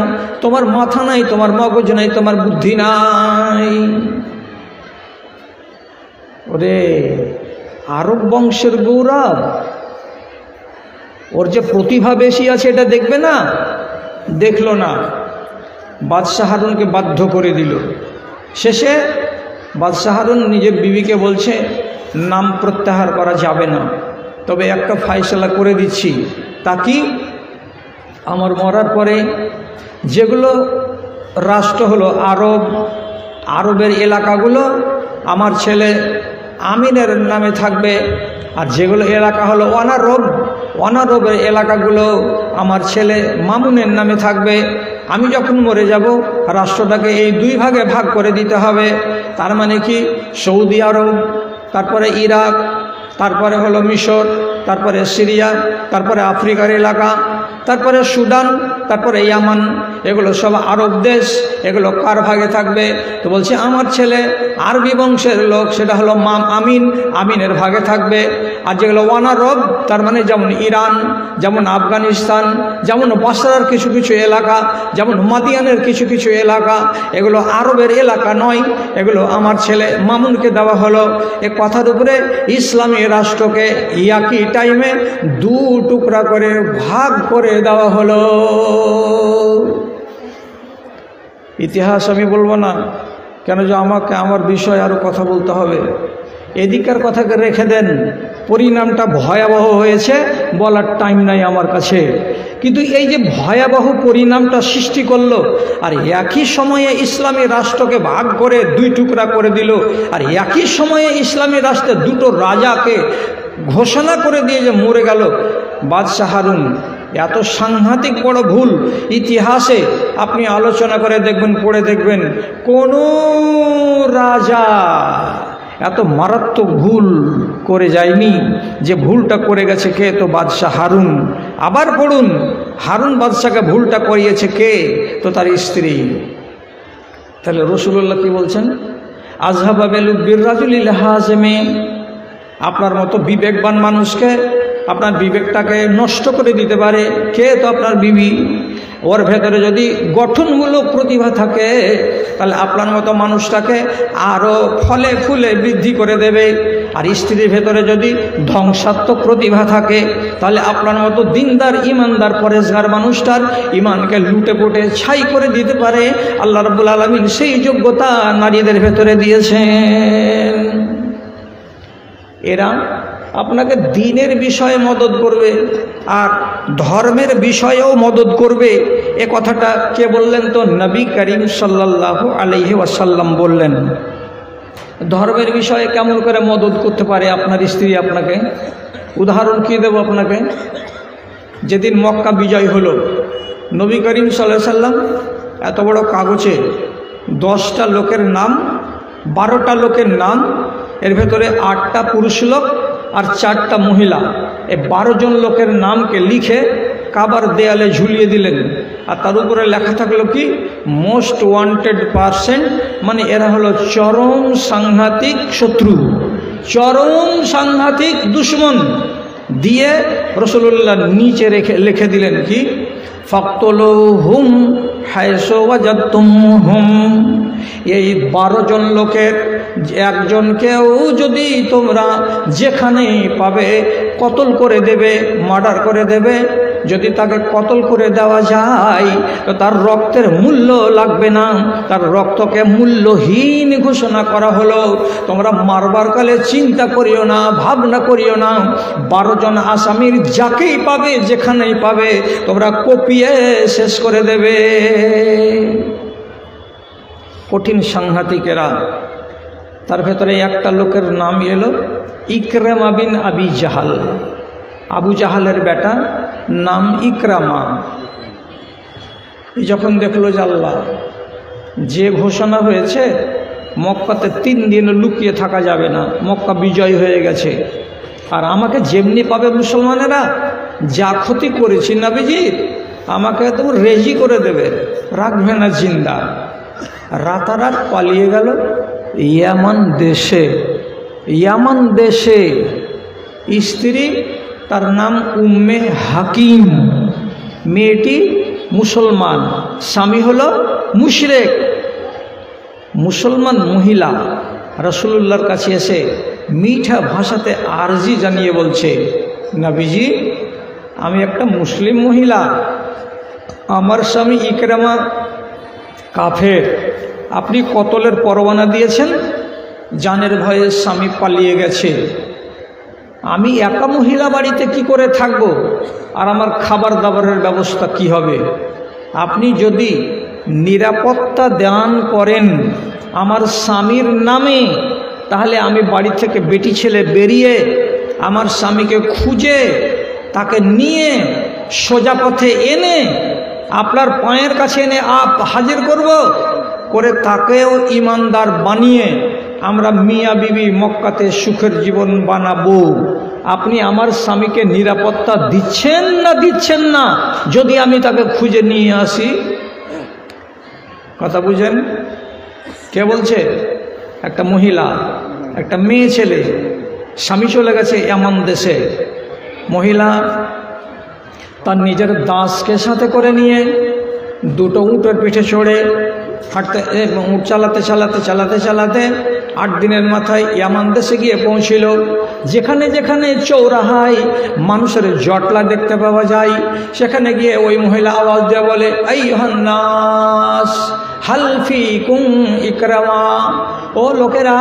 তোমার মাথা নাই, তোমার মগজ নাই, তোমার বুদ্ধি নাই। ওরে আরব বংশের গৌরব, ওর যে প্রতিভা বেশি আছে এটা দেখবে না, দেখলো না। বাদশাহ হারুনকে বাধ্য করে দিল। শেষে বাদশাহ হারুন নিজের বিবিকে বলছে নাম প্রত্যাহার করা যাবে না, তবে একটা ফয়সালা করে দিচ্ছি, তা কি? আমার মরার পরে যেগুলো রাষ্ট্র হলো আরব, আরবের এলাকাগুলো আমার ছেলে আমিনের নামে থাকবে, আর যেগুলো এলাকা হলো অনারব, অনারবের এলাকাগুলো আমার ছেলে মামুনের নামে থাকবে। আমি যখন মরে যাব রাষ্ট্রটাকে এই দুই ভাগে ভাগ করে দিতে হবে। তার মানে কি? সৌদি আরব, তারপরে ইরাক, তারপরে হলো মিশর, তারপরে সিরিয়া, তারপরে আফ্রিকার এলাকা, তারপরে সুদান, তারপরে ইয়ামান, এগুলো সব আরব দেশ। এগুলো কার ভাগে থাকবে? তো বলছে আমার ছেলে আরবি বংশের লোক, সেটা হলো আমিন, আমিনের ভাগে থাকবে। আর যেগুলো অনারব, তার মানে যেমন ইরান, যেমন আফগানিস্তান, যেমন বাসরার কিছু কিছু এলাকা, যেমন মাদিয়ানের কিছু কিছু এলাকা, এগুলো আরবের এলাকা নয়, এগুলো আমার ছেলে মামুনকে দেওয়া হলো। এ কথার উপরে ইসলামী রাষ্ট্রকে একই টাইমে দু টুকরা করে ভাগ করে দেওয়া হলো। ইতিহাস আমি বলবো না, কেন যে আমাকে আমার বিষয় আরও কথা বলতে হবে। এদিকের কথাকে রেখে দেন, পরিণামটা ভয়াবহ হয়েছে, বলার টাইম নাই আমার কাছে। কিন্তু এই যে ভয়াবহ পরিণামটা সৃষ্টি করলো, আর একই সময়ে ইসলামী রাষ্ট্রকে ভাগ করে দুই টুকরা করে দিল, আর একই সময়ে ইসলামী রাষ্ট্রে দুটো রাজাকে ঘোষণা করে দিয়ে যে মরে গেল বাদশাহ হারুন। এত সাংঘাতিক বড় ভুল ইতিহাসে আপনি আলোচনা করে দেখবেন, পড়ে দেখবেন, কোনো রাজা এত মারাত্মক ভুল করে যায়নি, যে ভুলটা করে গেছে কে? তো বাদশাহ হারুন। আবার পড়ুন, হারুন বাদশাকে ভুলটা করিয়েছে কে? তো তার স্ত্রী। তাহলে রাসূলুল্লাহ কি বলছেন? আযহাবা বিলুব্বির রাজুলিল হাজমে, আপনার মতো বিবেকবান মানুষকে, আপনার বিবেকটাকে নষ্ট করে দিতে পারে কে? তো আপনার বিবি। ওর ভেতরে যদি গঠনমূলক প্রতিভা থাকে তাহলে আপনার মতো মানুষটাকে আরও ফলে ফুলে বৃদ্ধি করে দেবে। আর স্ত্রীর ভেতরে যদি ধ্বংসাত্মক প্রতিভা থাকে তাহলে আপনার মতো দিনদার ইমানদার পরেশগার মানুষটার ইমানকে লুটে পুটে ছাই করে দিতে পারে। আল্লাহ রাব্বুল আলামিন সেই যোগ্যতা নারীদের ভেতরে দিয়েছেন। এরা আপনাকে দ্বীনের বিষয়ে মদত করবে আর ধর্মের বিষয়েও মদত করবে। এ কথাটা কে বললেন? তো নবী করিম সাল্লাল্লাহু আলাইহি ওয়াসাল্লাম বললেন। ধর্মের বিষয়ে কেমন করে মদত করতে পারে আপনার স্ত্রী আপনাকে? উদাহরণ কি দেব আপনাকে? যেদিন মক্কা বিজয় হলো, নবী করিম সাল্লাল্লাহু আলাইহি ওয়াসাল্লাম এত বড় কাগজে 10টা লোকের নাম, 12টা লোকের নাম, এর ভেতরে 8টা পুরুষ লোক আর 4টা মহিলা, এই 12 জন লোকের নামকে লিখে কাবার দেয়ালে ঝুলিয়ে দিলেন। আর তার উপরে লেখা থাকলো কি? মোস্ট ওয়ান্টেড পারসন, মানে এরা হলো চরম সাংঘাতিক শত্রু, চরম সাংঘাতিক দুশ্মন। দিয়ে রাসূলুল্লাহ নিচে লিখে দিলেন কি? ফাকতুলুহুম হায়সু ওয়াজাদতুমহুম, এই 12 জন লোকের একজনকেও যদি তোমরা যেখানে পাবে কতল করে দেবে, মার্ডার করে দেবে। যদি তাকে কতল করে দেওয়া যায় তো তার রক্তের মূল্য লাগবে না, তার রক্তকে মূল্যহীন ঘোষণা করা হলো। তোমরা মারবার কালে চিন্তা করিও না, ভাবনা করিও না। 12 জন আসামির যাকেই পাবে, যেখানেই পাবে, তোমরা কপিয়ে শেষ করে দেবে। কঠিন সাংঘাতিকেরা। তার ভেতরে একটা লোকের নাম এলো ইকরামা বিন আবি জাহাল। আবু জাহালের বেটা, নাম ইকরামা। যখন দেখলো যে আল্লাহ, যে ঘোষণা হয়েছে মক্কাতে 3 দিন লুকিয়ে থাকা যাবে না, মক্কা বিজয় হয়ে গেছে, আর আমাকে যেমনি পাবে মুসলমানেরা, যা ক্ষতি করেছি নবীজি আমাকে তো রেজি করে দেবে, রাখবে না জিন্দা। রাতারাত পালিয়ে গেল ইয়ামান দেশে। ইয়ামান দেশে স্ত্রী, তার নাম উম্মে হাকিম। মেয়েটি মুসলমান, স্বামী হলো মুশরিক। মুসলমান মহিলা রাসূলুল্লাহর কাছে এসে মিঠা ভাষাতে আরজি জানিয়ে বলছে, নবীজি আমি একটা মুসলিম মহিলা, আমার স্বামী ইকরামা কাফের, আপনি কতলের পরোয়ানা দিয়েছেন, জানের ভয়ে স্বামী পালিয়ে গেছে, আমি একা মহিলা বাড়িতে কি করে থাকব, আর আমার খাবার দাবারের ব্যবস্থা কি হবে? আপনি যদি নিরাপত্তা দান করেন আমার স্বামীর নামে, তাহলে আমি বাড়ি থেকে বেটি ছেলে বেরিয়ে আমার স্বামীকে খুঁজে তাকে নিয়ে সোজা পথে এনে আপনার পায়ের কাছে এনে হাজির করব, করে তাকেও ইমানদার বানিয়ে আমরা মিয়া বিবি মক্কাতে সুখের জীবন বানাবো। আপনি আমার স্বামীকে নিরাপত্তা দিচ্ছেন না দিচ্ছেন না? যদি আমি তাকে খুঁজে নিয়ে আসি। কথা বুঝেন? কে বলছে? একটা মহিলা, একটা মেয়ে ছেলে, স্বামী চলে গেছে এমন দেশে। মহিলা তার নিজের দাসকে সাথে করে নিয়ে 2টো উটের পিঠে চড়ে হাঁটতে, উট চালাতে চালাতে চালাতে চালাতে 8 দিনের মাথায় ইয়ামান দেশে গিয়ে পৌঁছিল। যেখানে যেখানে চৌরাহায় মানুষের জটলা দেখতে পাওয়া যায়, সেখানে গিয়ে ওই মহিলা আওয়াজ দিয়ে বলে, আইয়ুহান নাস হাল ফিকুম ইকরামা, ও লোকেরা,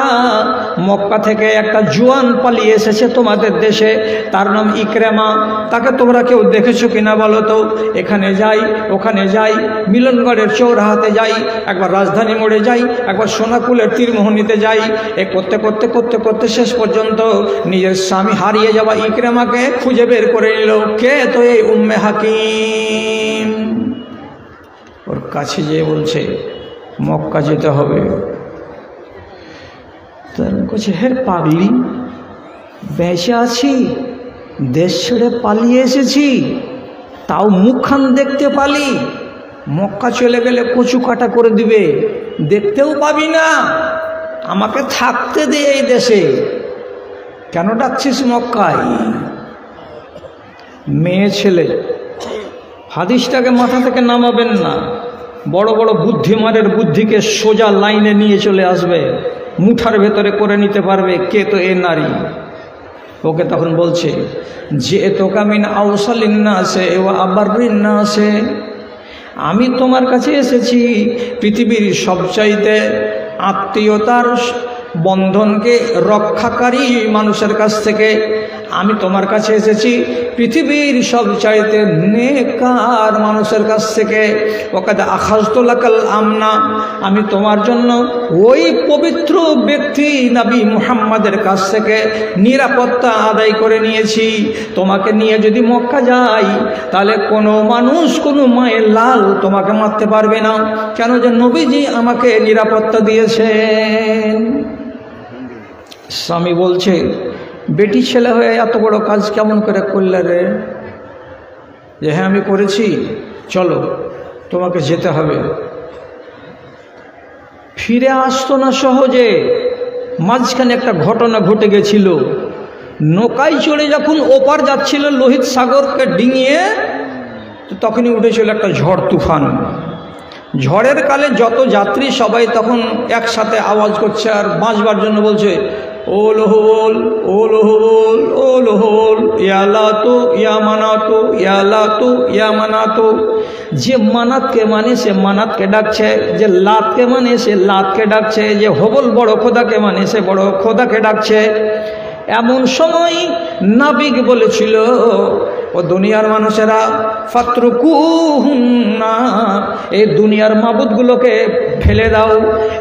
মক্কা থেকে একটা জোয়ান পালিয়ে এসেছে তোমাদের দেশে, তার নাম ইকরামা, তাকে তোমরা কেউ দেখেছো কিনা বলো তো? এখানে যাই, ওখানে যাই, মিলনগড়ের চৌরাহাতে যাই, একবার রাজধানী মোড়ে যাই, একবার সোনাকুলের তীরমোহনীতে যাই, এ করতে করতে করতে করতে শেষ পর্যন্ত নিজের স্বামী হারিয়ে যাওয়া ইকরামাকে খুঁজে বের করে নিল। কে? তো এই উম্মে হাকিম। ওর কাছে যেয়ে বলছে মক্কা যেতে হবে। বলছে, হে পাগলি, বেঁচে আছি, দেশ ছেড়ে পালিয়ে এসেছি, তাও মুখখান দেখতে পালি, মক্কা চলে গেলে কচু কাটা করে দিবে, দেখতেও পাবি না, আমাকে থাকতে দে এই দেশে, কেন ডাকছিস মক্কায়? মেয়ে ছেলে, হাদিসটাকে মাথা থেকে নামাবেন না। বড় বড় বুদ্ধিমানের বুদ্ধিকে সোজা লাইনে নিয়ে চলে আসবে, মুঠার ভেতরে করে নিতে পারবে কে তো এ নারী। ওকে তখন বলছে, যে তোকামিন আউসালিন্না আছে ও আবারিন্না আছে, আমি তোমার কাছে এসেছি পৃথিবীর সবচাইতে আত্মীয়তার বন্ধনকে রক্ষাকারী মানুষের কাছ থেকে। আমি তোমার কাছে এসেছি পৃথিবীর সবচাইতে নেকার মানুষের কাছ থেকে। ওকাদ আখাজতুলাকাল আমনা, আমি তোমার জন্য ওই পবিত্র ব্যক্তি নবী মুহাম্মাদের কাছ থেকে নিরাপত্তা আদায় করে নিয়েছি। তোমাকে নিয়ে যদি মক্কা যাই, তাহলে কোনো মানুষ, কোনো মায়ের লাল তোমাকে মারতে পারবে না, কেন যে নবীজি আমাকে নিরাপত্তা দিয়েছেন। স্বামী বলছে, বেটি ছেলে হয়ে এত বড় কাজ কেমন করে করলে রে? যে হ্যাঁ আমি করেছি, চলো তোমাকে যেতে হবে। ফিরে আসতো না সহজে, মাঝখানে একটা ঘটনা ঘটে গেছিল। নৌকায় চড়ে যখন ওপার যাচ্ছিল লোহিত সাগরকে ডিঙিয়ে, তো তখনই উঠেছিল একটা ঝড় তুফান। ঝড়ের কালে যত যাত্রী সবাই তখন একসাথে আওয়াজ করছে আর বাঁচবার জন্য বলছে, ও লোহল, ও লোহল, ও লোহল, ইয়া লাতো, ইয়া মানাতো, ইয়া লাতো, ইয়া মানাতো। যে মানাতকে মানে সে মানাতকে ডাকছে, যে লাতকে মানে সে লাতকে ডাকছে, যে হবল বড় খোদাকে মানে সে বড় খোদাকে ডাকছে। এমন সময় নাবিক বলেছিল, ও দুনিয়ার মানুষেরা, ফাতরুকুহুন্না, এই দুনিয়ার মাবুদগুলোকে ফেলে দাও,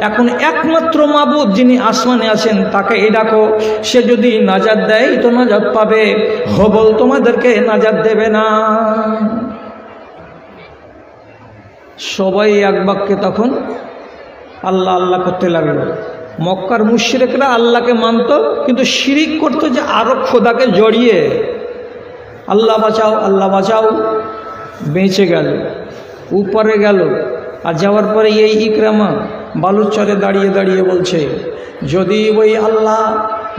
এখন একমাত্র মাবুদ যিনি আসমানে আছেন তাকে এই ডাকো। সে যদি নাজাত দেয় তো নাজাত পাবে, হবল তোমাদেরকে নাজাত দেবে না। সবাই এক বাক্যে তখন আল্লাহ আল্লাহ করতে লাগলো। মক্কার মুশরিকরা আল্লাহকে মানত, কিন্তু শিরিক করতো যে আরো খোদাকে জড়িয়ে। আল্লাহ বাঁচাও, আল্লাহ বাঁচাও, বেঁচে গেল, উপরে গেল। আর যাওয়ার পরে এই ইকরামা বালুচরে দাঁড়িয়ে দাঁড়িয়ে বলছে, যদি ওই আল্লাহ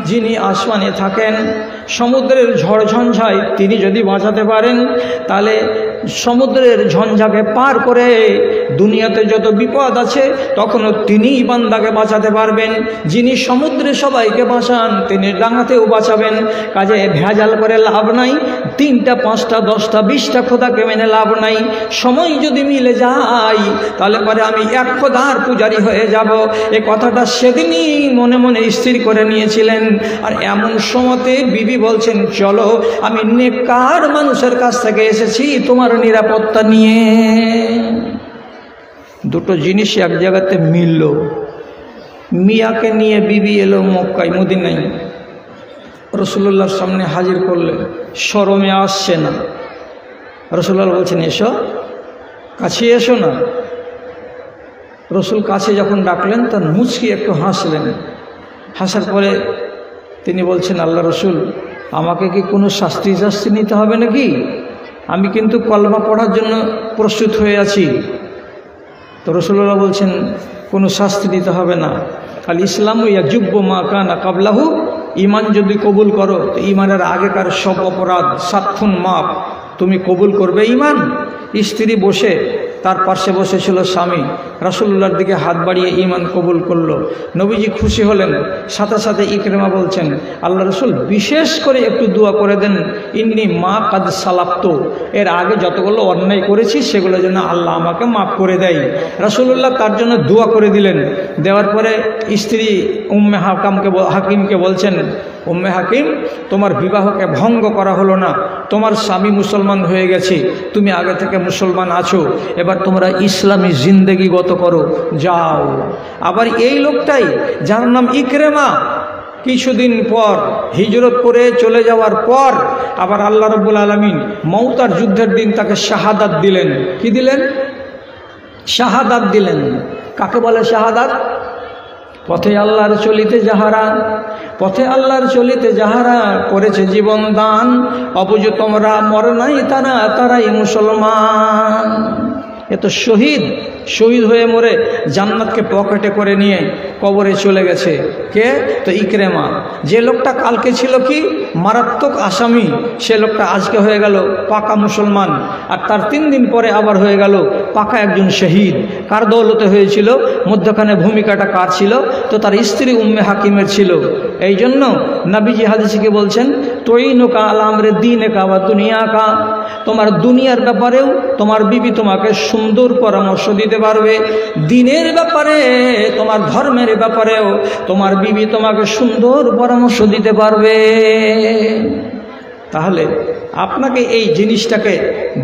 যিনি আসমানে থাকেন, সমুদ্রের ঝড় ঝঞ্ঝায় তিনি যদি বাঁচাতে পারেন, তাহলে সমুদ্রের ঝঞ্ঝাকে পার করে দুনিয়াতে যত বিপদ আছে তখনও তিনিই বান্দাকে বাঁচাতে পারবেন। যিনি সমুদ্রে সবাইকে বাঁচান তিনি ডাঙাতেও বাঁচাবেন। কাজে ভেজাল করে লাভ নাই, 3টা 5টা 10টা 20টা খোদাকে মেনে লাভ নাই। সময় যদি মিলে যায় তাহলে পরে আমি এক খোদার পূজারী হয়ে যাব। এ কথাটা সেদিনই মনে মনে স্থির করে নিয়েছিলেন। আর এমন সময়তে বিবি বলছেন, চলো আমি নেককার মানুষের কাছ থেকে এসেছি তোমার নিরাপত্তা নিয়ে। দুটো জিনিস এক জায়গাতে মিলল। মিয়াকে নিয়ে বিবি এলো মক্কায়, মদিনায়, রসুল্লাহর সামনে হাজির করলে। শরমে আসছে না। রসুল্লাহ বলছেন, এসো, কাছে এসো না। রসুল কাছে যখন ডাকলেন তার মুচকি একটু হাসলেন। হাসার পরে তিনি বলছেন, আল্লাহ রসুল, আমাকে কি কোনো শাস্তি নিতে হবে নাকি? আমি কিন্তু কলমা পড়ার জন্য প্রস্তুত হয়ে আছি। তো রসুল্লাহ বলছেন, কোনো শাস্তি নিতে হবে না। আল ইসলাম ইয়াজুব্ব মা কানা কাবলাহু, ইমান যদি কবুল করো তো ইমানের আগেকার সব অপরাধ 7 খুন মাপ। তুমি কবুল করবে ইমান। স্ত্রী বসে, তার পাশে বসেছিল স্বামী, রাসূলুল্লাহর দিকে হাত বাড়িয়ে ইমান কবুল করলো। নবীজি খুশি হলেন। সাথে সাথে ইকরিমা বলছেন, আল্লাহ রসুল বিশেষ করে একটু দোয়া করে দেন, ইন্নি মা কাদ সালাক্ত, এর আগে যতগুলো অন্যায় করেছি সেগুলো যেন আল্লাহ আমাকে মাফ করে দেয়। রাসূলুল্লাহ তার জন্য দোয়া করে দিলেন। দেওয়ার পরে স্ত্রী উম্মে হাকিমকে বলছেন, উম্মে হাকিম, তোমার বিবাহকে ভঙ্গ করা হলো না, তোমার স্বামী মুসলমান হয়ে গেছে, তুমি আগে থেকে মুসলমান আছো, এবার তোমরা ইসলামী জিন্দেগি গত করো, যাও। আবার এই লোকটাই, যার নাম ইকরিমা, কিছুদিন পর হিজরত করে চলে যাওয়ার পর আবার আল্লাহ রাব্বুল আলামিন মওতার যুদ্ধের দিন তাকে শাহাদাত দিলেন। কি দিলেন? শাহাদাত দিলেন। কাকে বলে শাহাদাত? পথে আল্লাহর চলিতে যাহারা, পথে আল্লাহর চলিতে যাহারা করেছে জীবন দান, অবুঝ তোমরা মরে নাই তারা, তারাই মুসলমান। এ তো শহীদ, শহীদ হয়ে মরে জান্নাতকে পকেটে করে নিয়ে কবরে চলে গেছে। কে? তো ইকরেমা। যে লোকটা কালকে ছিল কি মারাত্মক আসামি, সে লোকটা আজকে হয়ে গেল পাকা মুসলমান, আর তার 3 দিন পরে আবার হয়ে গেল পাকা একজন শহীদ। কার দৌলতে হয়েছিল? মধ্যখানে ভূমিকাটা কার ছিল? তো তার স্ত্রী উম্মে হাকিমের ছিল। এই জন্য নবীজি হাদিসে বলছেন, তোইনুকা আলা আমরে দীনেকা ওয়া দুনিয়াকা, তোমার দুনিয়ার ব্যাপারেও তোমার বিবি তোমাকে সুন্দর পরামর্শ দিতে পারবে, দিনের ব্যাপারে তোমার ধর্মের ব্যাপারেও তোমার বিবি তোমাকে সুন্দর পরামর্শ দিতে পারবে। তাহলে আপনাকে এই জিনিসটাকে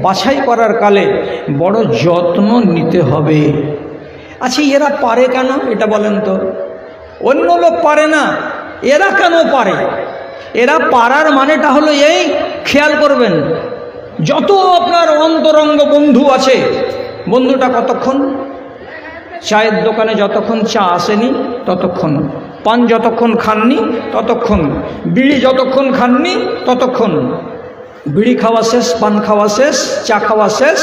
বাছাই করার কালে বড় যত্ন নিতে হবে। আচ্ছা, এরা পারে কেন এটা বলেন তো? অন্য লোক পারে না, এরা কেন পারে? এরা পারার মানেটা হলো এই, খেয়াল করবেন, যত আপনার অন্তরঙ্গ বন্ধু আছে, বন্ধুটা কতক্ষণ? চায়ের দোকানে যতক্ষণ চা আসেনি ততক্ষণ, পান যতক্ষণ খাননি ততক্ষণ, বিড়ি যতক্ষণ খাননি ততক্ষণ, বিড়ি খাওয়া শেষ, পান খাওয়া শেষ, চা খাওয়া শেষ,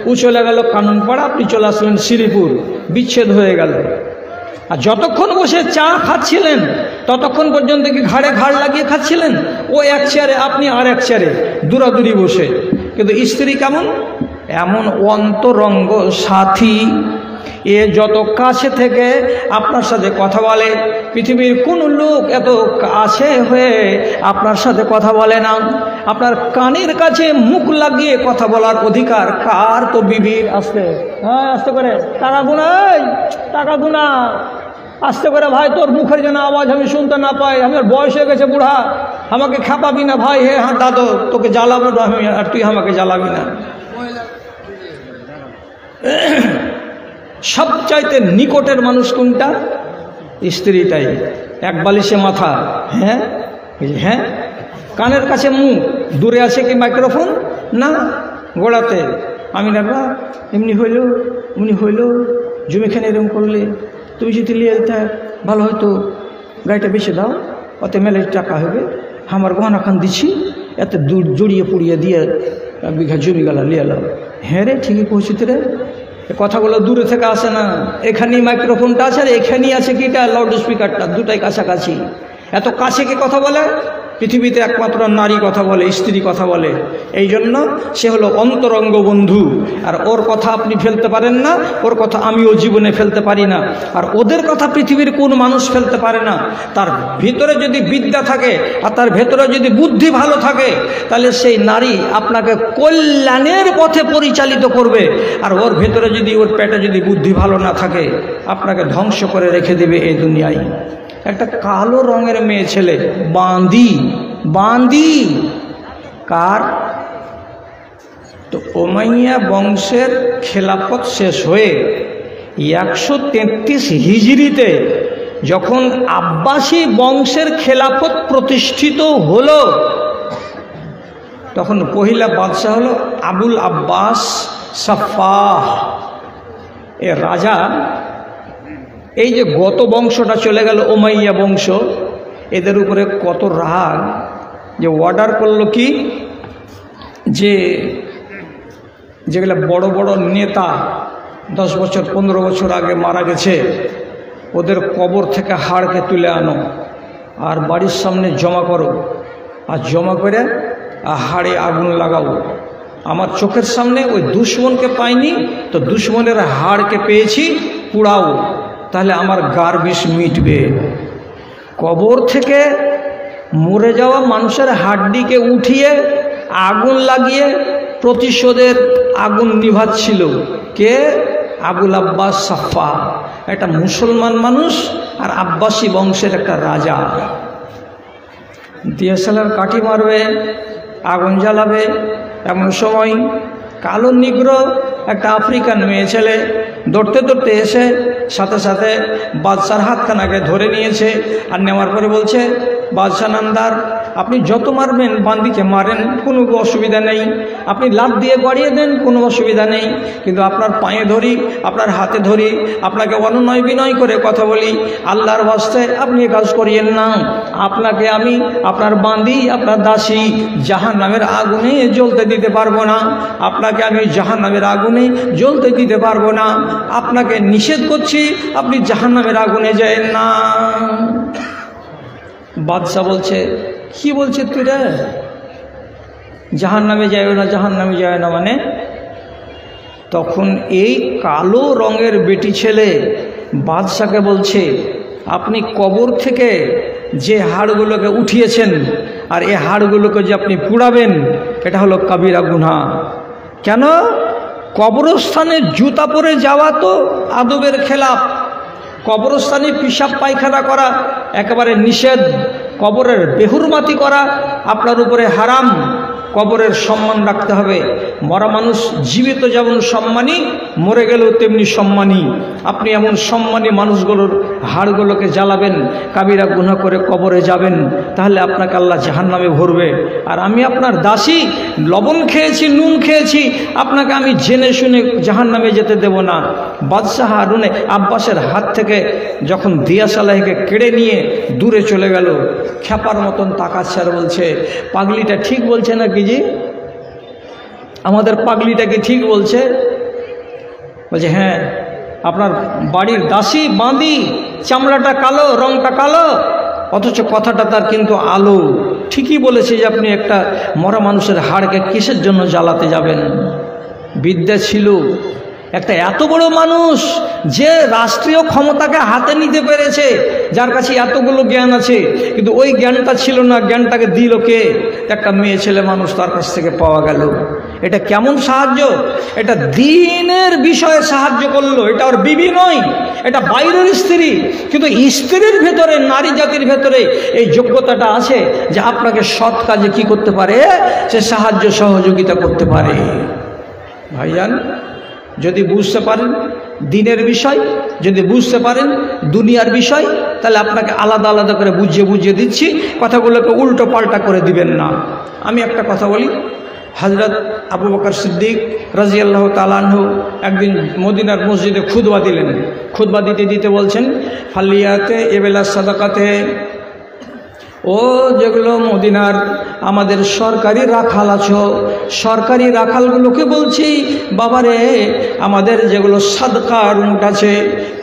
ও চলে গেল কাননপাড়া, আপনি চলে আসলেন শ্রীপুর, বিচ্ছেদ হয়ে গেল। আর যতক্ষণ বসে চা খাচ্ছিলেন ততক্ষণ পর্যন্ত কি ঘাড়ে ঘাড় লাগিয়ে খাচ্ছিলেন? ও এক চেয়ারে, আপনি আর এক চেয়ারে, দূরাদূরি বসে। কিন্তু স্ত্রী কেমন? এমন অন্তরঙ্গ সাথী, এ যত কাছে থেকে আপনার সাথে কথা বলে, পৃথিবীর কোন লোক এত কাছে হয়ে আপনার সাথে কথা বলে না। আপনার কানের কাছে মুখ লাগিয়ে কথা বলার অধিকার কার? তো বিবির। আসতে, হ্যাঁ আস্তে করে, টাকা গুনা, টাকা গুনা, আস্তে করে ভাই, তোর মুখের যেন আওয়াজ আমি শুনতে না পাই, আমার বয়স হয়ে গেছে বুড়া, আমাকে খাপাবি না ভাই। হ্যাঁ দাদু, তোকে জ্বালাবো আমি, আর তুই আমাকে জ্বালাবি না। সবচাইতে নিকটের মানুষ কোনটা? স্ত্রীটাই। এক বালিশে মাথা, হ্যাঁ হ্যাঁ, কানের কাছে মুখ, দূরে আছে কি মাইক্রোফোন? না, গোড়াতে। আমি না এমনি হইল, এমনি হইল, জমিখানে এরকম করলে, তুমি যদি নিয়ে যেতে ভালো হয়তো, গাড়িটা বেছে দাও, ওতে মেলে টাকা হবে, আমার গহনা খান দিচ্ছি, এত দূর জড়িয়ে পুড়িয়ে দিয়ে 1 বিঘা জমি গেলা নিয়ে এলাম। হ্যাঁ রে, ঠিকই পৌঁছিতে রে। কথাগুলো দূরে থেকে আসে না, এখানেই মাইক্রোফোনটা আছে, আর এখানেই আছে কিটা লাউড স্পিকারটা, দুটাই কাছাকাছি। এত কাছে কে কথা বলে? পৃথিবীতে একমাত্র নারী কথা বলে, স্ত্রী কথা বলে। এই জন্য সে হলো অন্তরঙ্গ বন্ধু, আর ওর কথা আপনি ফেলতে পারেন না, ওর কথা আমিও জীবনে ফেলতে পারি না, আর ওদের কথা পৃথিবীর কোন মানুষ ফেলতে পারে না। তার ভিতরে যদি বিদ্যা থাকে আর তার ভেতরে যদি বুদ্ধি ভালো থাকে, তাহলে সেই নারী আপনাকে কল্যাণের পথে পরিচালিত করবে। আর ওর ভেতরে যদি, ওর পেটে যদি বুদ্ধি ভালো না থাকে, আপনাকে ধ্বংস করে রেখে দেবে এই দুনিয়ায়। একটা কালো রঙের মেয়ে ছেলে, বান্দি, বান্দি কার? তো উমাইয়া বংশের খেলাফত শেষ হয়ে 133 হিজরিতে যখন আব্বাসী বংশের খেলাফত প্রতিষ্ঠিত হলো, তখন পহিলা বাদশাহ হলো আবুল আব্বাস সাফাহ। এ রাজা, এই যে গত বংশটা চলে গেল উমাইয়া বংশ, এদের উপরে কত রাগ যে অর্ডার করলো কি, যে যেগুলো বড় বড় নেতা 10 বছর 15 বছর আগে মারা গেছে, ওদের কবর থেকে হাড়কে তুলে আনো আর বাড়ির সামনে জমা করো, আর জমা করে হাড়ে আগুন লাগাও। আমার চোখের সামনে ওই দুশ্মনকে পাইনি তো দুশ্মনের হাড়কে পেয়েছি, পুড়াও, তাহলে আমার গার বিষ মিটবে। কবর থেকে মরে যাওয়া মানুষের হাড্ডিকে উঠিয়ে আগুন লাগিয়ে প্রতিশোধের আগুন নিভাচ্ছিল কে? আবুল আব্বাস সাফা, একটা মুসলমান মানুষ আর আব্বাসী বংশের একটা রাজা। ডিএসএলআর কাঠি মারবে, আগুন জ্বালাবে, এমন সময় কালো নিগ্র একটা আফ্রিকান মেয়ে ছেলে দৌড়তে দৌড়তে এসে সাথে সাথে বাদশার হাতখানাকে ধরে নিয়েছে, আর নেওয়ার পরে বলছে, বাদশাহ নামদার আপনি যত মারবেন বান্দিকে মারেন, কোনো অসুবিধা নেই। আপনি লাফ দিয়ে গড়িয়ে দেন, কোনো অসুবিধা নেই। কিন্তু আপনার পায়ে ধরি, আপনার হাতে ধরি, আপনাকে অনুনয় বিনয় করে কথা বলি, আল্লাহর ওয়াস্তে আপনি কাজ করিয়েন না। আপনাকে আমি, আপনার বান্দি, আপনার দাসী জাহান্নামের আগুনে জ্বলতে দিতে পারবো না। আপনাকে আমি জাহান্নামের আগুনে জ্বলতে দিতে পারবো না। আপনাকে নিষেধ করছি, আপনি জাহান্নামের আগুনে যায়েন না। বাদশা বলছে, কি বলছে তুই রে? জাহান্নামে যাইও না, জাহান্নামে যায় না মানে? তখন এই কালো রঙের বেটি ছেলে বাদশাকে বলছে, আপনি কবর থেকে যে হাড়গুলোকে উঠিয়েছেন আর এই হাড়গুলোকে যে আপনি পুড়াবেন, এটা হলো কাবিরা গুনাহ। কেন? কবরস্থানে জুতা পরে যাওয়া তো আদবের খেলাফ। কবরস্থানে পিশাব পায়খানা করা একেবারে নিষেধ। কবরের বেহুরমাতি করা আপনার উপরে হারাম। কবরের সম্মান রাখতে হবে। মরা মানুষ জীবিত যেমন সম্মানী, মরে গেলেও তেমনি সম্মানী। আপনি এমন সম্মানী মানুষগুলোর হাড়গুলোকে জ্বালাবেন, কাবিরা গুনাহ করে কবরে যাবেন, তাহলে আপনাকে আল্লাহ জাহান্নামে ভরবে। আর আমি আপনার দাসী, লবণ খেয়েছি, নুন খেয়েছি, আপনাকে আমি জেনে শুনে জাহান্নামে যেতে দেব না। বাদশাহ হারুনে আব্বাসের হাত থেকে যখন দিয়াশালাহিকে কেড়ে নিয়ে দূরে চলে গেল, খ্যাপার মতন তাকাচ্ছে আর বলছে, পাগলিটা ঠিক বলছে না কি জি? আমাদের পাগলিটা কি ঠিক বলছে? বলছে, হ্যাঁ, আপনার বাড়ির দাসী বাঁধি, চামড়াটা কালো, রংটা কালো, অথচ কথাটা তার কিন্তু আলো। ঠিকই বলেছে যে আপনি একটা মরা মানুষের হাড়কে কিসের জন্য জ্বালাতে যাবেন? বিদ্যা ছিল। একটা এত বড় মানুষ যে রাষ্ট্রীয় ক্ষমতাকে হাতে নিতে পেরেছে, যার কাছে এতগুলো জ্ঞান আছে, কিন্তু ওই জ্ঞানটা ছিল না। জ্ঞানটাকে দিল কে? একটা মেয়ে ছেলে মানুষ, তার কাছ থেকে পাওয়া গেল। এটা কেমন সাহায্য? এটা দ্বীনের বিষয়ে সাহায্য করলো। এটা ওর বিবি নয়, এটা বাইরের স্ত্রী, কিন্তু স্ত্রীর ভেতরে, নারী জাতির ভেতরে এই যোগ্যতাটা আছে যে আপনাকে সৎ কাজে কি করতে পারে? সে সাহায্য সহযোগিতা করতে পারে। ভাইজান, যদি বুঝতে পারেন দিনের বিষয়, যদি বুঝতে পারেন দুনিয়ার বিষয়, তাহলে আপনাকে আলাদা আলাদা করে বুঝিয়ে বুঝিয়ে দিচ্ছি, কথাগুলোকে উল্টো পাল্টা করে দিবেন না। আমি একটা কথা বলি, হযরত আবু বকর সিদ্দিক রাদিয়াল্লাহু তাআলা আনহু একদিন মদিনার মসজিদে খুতবা দিলেন। খুতবা দিতে দিতে বলছেন, ফালিয়াতে এবেলা সাদাকাতে, ও যেগুলো মদিনার আমাদের সরকারি রাখাল আছো, সরকারি রাখালগুলোকে বলছি, বাবারে, আমাদের যেগুলো সাদকার উট আছে,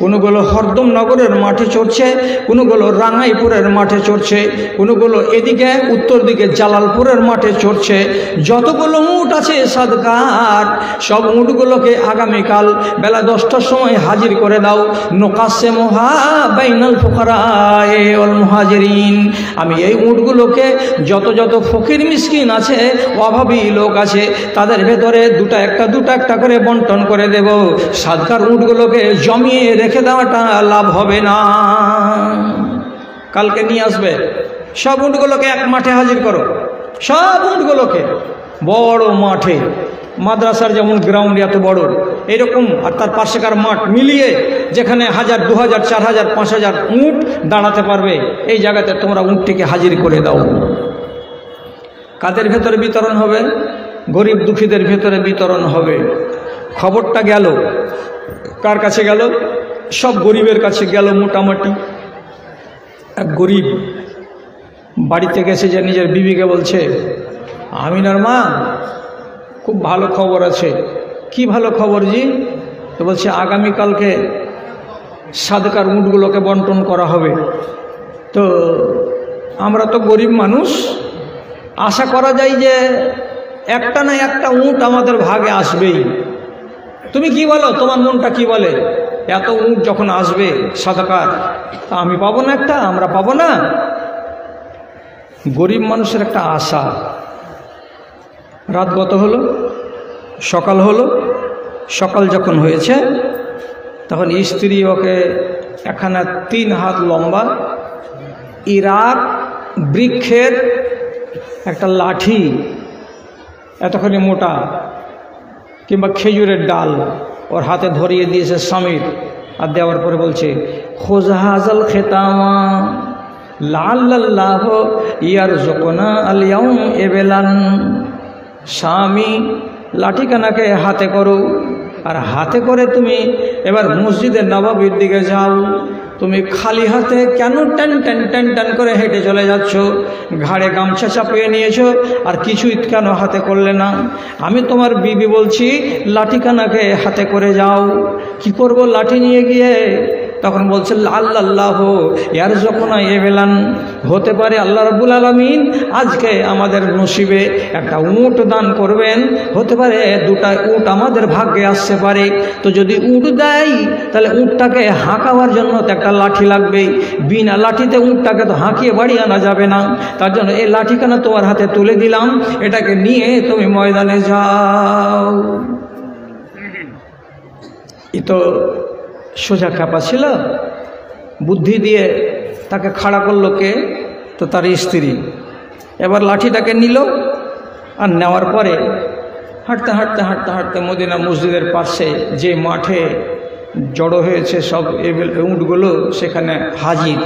কোনোগুলো হরদমনগরের মাঠে চড়ছে, কোনোগুলো রাঙাইপুরের মাঠে চড়ছে, কোনোগুলো এদিকে উত্তর দিকে জালালপুরের মাঠে চড়ছে, যতগুলো উট আছে সাদকার, সব উটগুলোকে আগামীকাল বেলা 10টার সময় হাজির করে দাও। নোকাসেমুহা বাইনাল ফুকারায়ে ওয়াল মুহাজিরিন। আমি এই উটগুলোকে যত যত ফকির মিসকিন আছে, অভাবী লোক আছে, তাদের ভেতরে দুটা একটা করে বন্টন করে দেব। সাদকার উটগুলোকে জমিয়ে রেখে দেওয়াটা লাভ হবে না। কালকে নিয়ে আসবে, সব উটগুলোকে এক মাঠে হাজির করো, সব উটগুলোকে বড় মাঠে, মাদ্রাসার যেমন গ্রাউন্ড এত বড় এরকম, আর তার পাশেকার মাঠ মিলিয়ে যেখানে 1000, 2000, 4000, 5000 উট দাঁড়াতে পারবে, এই জায়গাতে তোমরা উটটিকে হাজির করে দাও। কাদের ভেতরে বিতরণ হবে? গরিব দুঃখীদের ভেতরে বিতরণ হবে। খবরটা গেল কার কাছে গেল? সব গরিবের কাছে গেল। মোটামুটি এক গরিব বাড়িতে গেছে, যে নিজের বিবিকে বলছে, আমিনার মা, খুব ভালো খবর আছে। কি ভালো খবর জি? তো বলছে, আগামীকালকে সাদকার উটগুলোকে বন্টন করা হবে। তো আমরা তো গরিব মানুষ, আশা করা যায় যে একটা না একটা উট আমাদের ভাগে আসবেই। তুমি কি বলো, তোমার মনটা কি বলে? এত উট যখন আসবে সাদকার, তা আমি পাবো না একটা? আমরা পাবো না? গরিব মানুষের একটা আশা। রাত গত হলো, সকাল হলো। সকাল যখন হয়েছে, তখন স্ত্রী ওকে এখানে 3 হাত লম্বা ইরাক বৃক্ষের একটা লাঠি, এতখানি মোটা, কিংবা খেজুরের ডাল ওর হাতে ধরিয়ে দিয়েছে স্বামীর। আর দেওয়ার পরে বলছে, খোজাহাজাল খেতামা, লাআল্লাল্লাহ ইয়ারযুকুনা আল ইয়াউম এবেলান। স্বামী লাঠিখানাকে হাতে করো, আর হাতে করে তুমি এবার মসজিদে নববীর দিকে যাও। তুমি খালি হাতে কেন টান টান টান টান করে হেঁটে চলে যাচ্ছ? ঘাড়ে গামছা চাপিয়ে নিয়েছো, আর কিছুই কেন হাতে করলে না? আমি তোমার বিবি বলছি লাঠিখানাকে হাতে করে যাও। কি করব লাঠি নিয়ে গিয়ে? তখন বলছে আল্লাহ ইয়ারযুকুনা এবেলান, হতে পারে আল্লাহ রাব্বুল আলামিন আজকে আমাদের নসিবে একটা উট দান করবেন, হতে পারে দুটা উট আমাদের ভাগ্যে আসতে পারে। তো যদি উট দেয় তাহলে উটটাকে হাঁকাবার জন্য তো একটা লাঠি লাগবে, বিনা লাঠিতে উটটাকে তো হাঁকিয়ে বাড়ি আনা যাবে না। তার জন্য এই লাঠিখানা তোমার হাতে তুলে দিলাম, এটাকে নিয়ে তুমি ময়দানে যাও। এ তো সোজা কাপা ছিল, বুদ্ধি দিয়ে তাকে খাড়া করলো কে? তো তার স্ত্রী। এবার লাঠিটাকে নিল, আর নেওয়ার পরে হাঁটতে হাঁটতে হাঁটতে হাঁটতে মদিনা মসজিদের পাশে যে মাঠে জড়ো হয়েছে সব উটগুলো, সেখানে হাজির।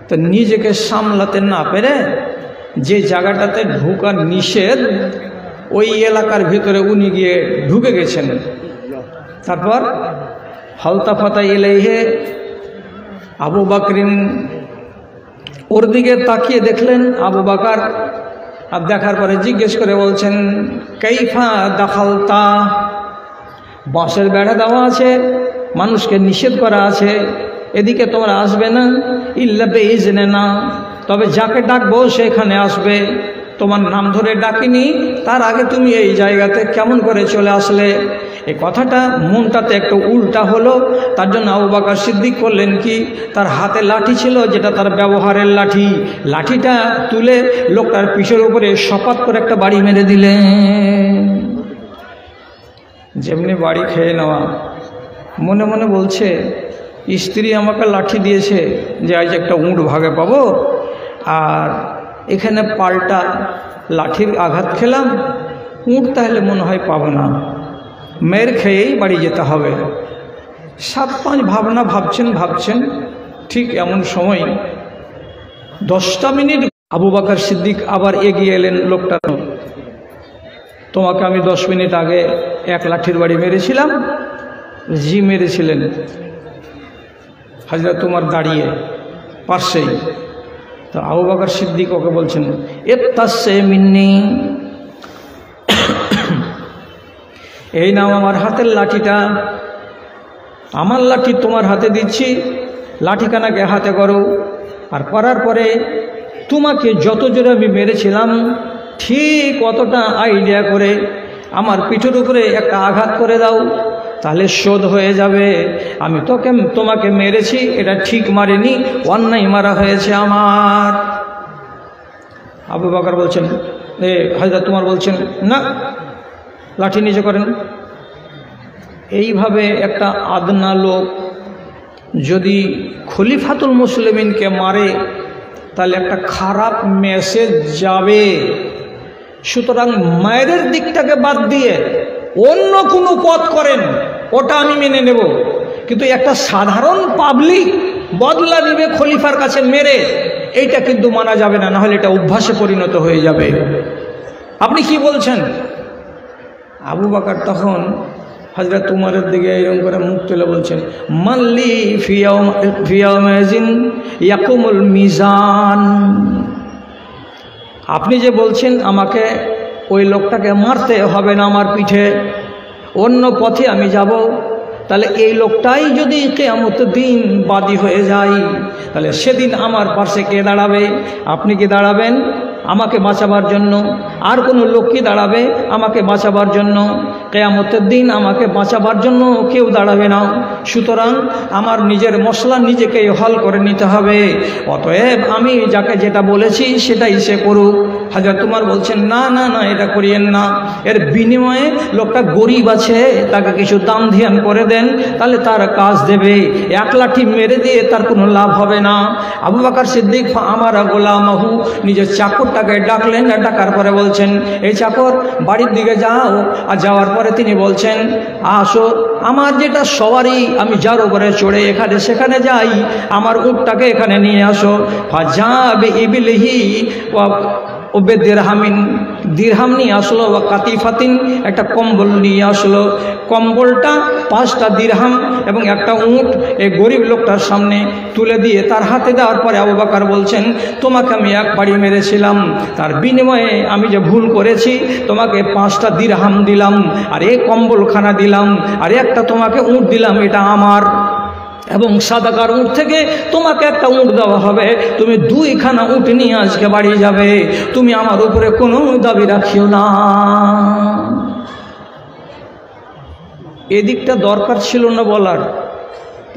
তো নিজেকে সামলাতে না পেরে যে জায়গাটাতে ঢোকা নিষেধ, ওই এলাকার ভিতরে উনি গিয়ে ঢুকে গেছেন। তারপর হালতাফাতা ইলাইহে আবু বকরিন, ওর দিকে তাকিয়ে দেখলেন আবু বকর, আর দেখার পরে জিজ্ঞেস করে বলছেন কাইফা দাখালতা? বাঁশের বেড়া দেওয়া আছে, মানুষকে নিষেধ করা আছে, এদিকে তোমরা আসবে না। ইল্লা বিইজনে না, তবে যাকে ডাকবো সেখানে আসবে। তোমার নাম ধরে ডাকিনি, তার আগে তুমি এই জায়গাতে কেমন করে চলে আসলে? এই কথাটা মনটাতে একটু উল্টা হলো। তার জন্য আবু বকর সিদ্দিক করলেন কি, তার হাতে লাঠি ছিল যেটা তার ব্যবহারের লাঠি, লাঠিটা তুলে লোকটার পিঠের উপরে সপাত করে একটা বাড়ি মেরে দিলেন। যেমনি বাড়ি খেয়ে নেওয়া, মনে মনে বলছে স্ত্রী আমাকে লাঠি দিয়েছে যে আজ একটা উঁট ভাগে পাবো, আর এখানে পাল্টা লাঠির আঘাত খেলাম, উঁট তাহলে মনে হয় পাবো না, মেয়ের খেয়েই বাড়ি যেতে হবে। 7-5 ভাবনা ভাবছেন। ঠিক এমন সময় 10টা মিনিট আবু বকর সিদ্দিক আবার এগিয়ে এলেন। লোকটা, তোমাকে আমি 10 মিনিট আগে এক লাঠির বাড়ি মেরেছিলাম। জি মেরেছিলেন। হযরত উমর দাঁড়িয়ে পাশেই। তো আবু বকর সিদ্দিক ওকে বলছেন ইত্তাসে মিন্নি, এই নাও আমার হাতের লাঠিটা, আমার লাঠি তোমার হাতে দিচ্ছি, লাঠিখানাকে হাতে করো। আর করার পরে তোমাকে যত জোরে আমি মেরেছিলাম ঠিক অতটা আইডিয়া করে আমার পিঠের উপরে একটা আঘাত করে দাও, তাহলে শোধ হয়ে যাবে। আমি তোমাকে মেরেছি, এটা ঠিক মারিনি, অন্যায় মারা হয়েছে আমার। আবু বকর বলছেন, হযরত উমর বলছেন না, লাঠি নিচে করেন। এইভাবে একটা আদনা লোক যদি খলিফাতুল মুসলিমিনকে মারে তাহলে একটা খারাপ মেসেজ যাবে। সুতরাং মায়ের দিকটাকে বাদ দিয়ে অন্য কোনো পথ করেন, ওটা আমি মেনে নেব, কিন্তু একটা সাধারণ পাবলিক বদলা নিবে খলিফার কাছে মেরে, এইটা কিন্তু মানা যাবে না, নাহলে এটা অভ্যাসে পরিণত হয়ে যাবে। আপনি কি বলছেন? আবু বকর তখন হযরত উমরের দিকে এরকম করে মুখ তুলে বলছেন মাল্লি ফিয়াউমাজিন ইয়াকুমুল মিজান। আপনি যে বলছেন আমাকে ওই লোকটাকে মারতে হবে না আমার পিঠে, অন্য পথে আমি যাব, তাহলে এই লোকটাই যদি কিয়ামতের দিন বাদী হয়ে যায়, তাহলে সেদিন আমার পাশে কে দাঁড়াবে? আপনি কি দাঁড়াবেন আমাকে বাঁচাবার জন্য? আর কোনো লোক কি দাঁড়াবে আমাকে বাঁচাবার জন্য? কিয়ামতের দিন আমাকে বাঁচাবার জন্য কেউ দাঁড়াবে না। সুতরাং আমার নিজের মশলা নিজেকেই হল করে নিতে হবে। অতএব আমি যাকে যেটা বলেছি সেটাই সে করুক। হযরত উমর বলছেন, না না না, এটা করিয়েন না, এর বিনিময়ে লোকটা গরিব আছে, তাকে কিছু দান ধ্যান করে দেন, তাহলে তার কাজ দেবে, এক লাঠি মেরে দিয়ে তার কোনো লাভ হবে না। আবু বকর সিদ্দিক আমারা গোলামাহু, নিজের চাকরটাকে ডাকলেন, ডাকার পরে বলছেন, এই চাকর বাড়ির দিকে যাও। আর যাওয়ার পরে তিনি বলছেন, আসো, আমার যেটা সওয়ারি, আমি যার উপরে চড়ে এখানে সেখানে যাই, আমার উটটাকে এখানে নিয়ে আসো। ফাজাবে ইবিলিহি ও বেদিরহামিন, দিরহাম নিয়ে আসলো, বা কাতিফাতিন, একটা কম্বল নিয়ে আসলো। কম্বলটা 5টা দিরহাম এবং একটা উট এই গরিব লোকটার সামনে তুলে দিয়ে তার হাতে দেওয়ার পরে আবু বকর বলছেন, তোমাকে আমি এক বাড়ি মেরেছিলাম, তার বিনিময়ে আমি যে ভুল করেছি, তোমাকে 5টা দিরহাম দিলাম, আর এই কম্বলখানা দিলাম, আর একটা তোমাকে উট দিলাম, এটা আমার, এবং সাদাকার উট থেকে তোমাকে একটা উট দেওয়া হবে, তুমি 2খানা উট নিয়ে আজকে বাড়ি যাবে, তুমি আমার উপরে কোনো দাবি রাখিও না। এদিকটা দরকার ছিল না বলার,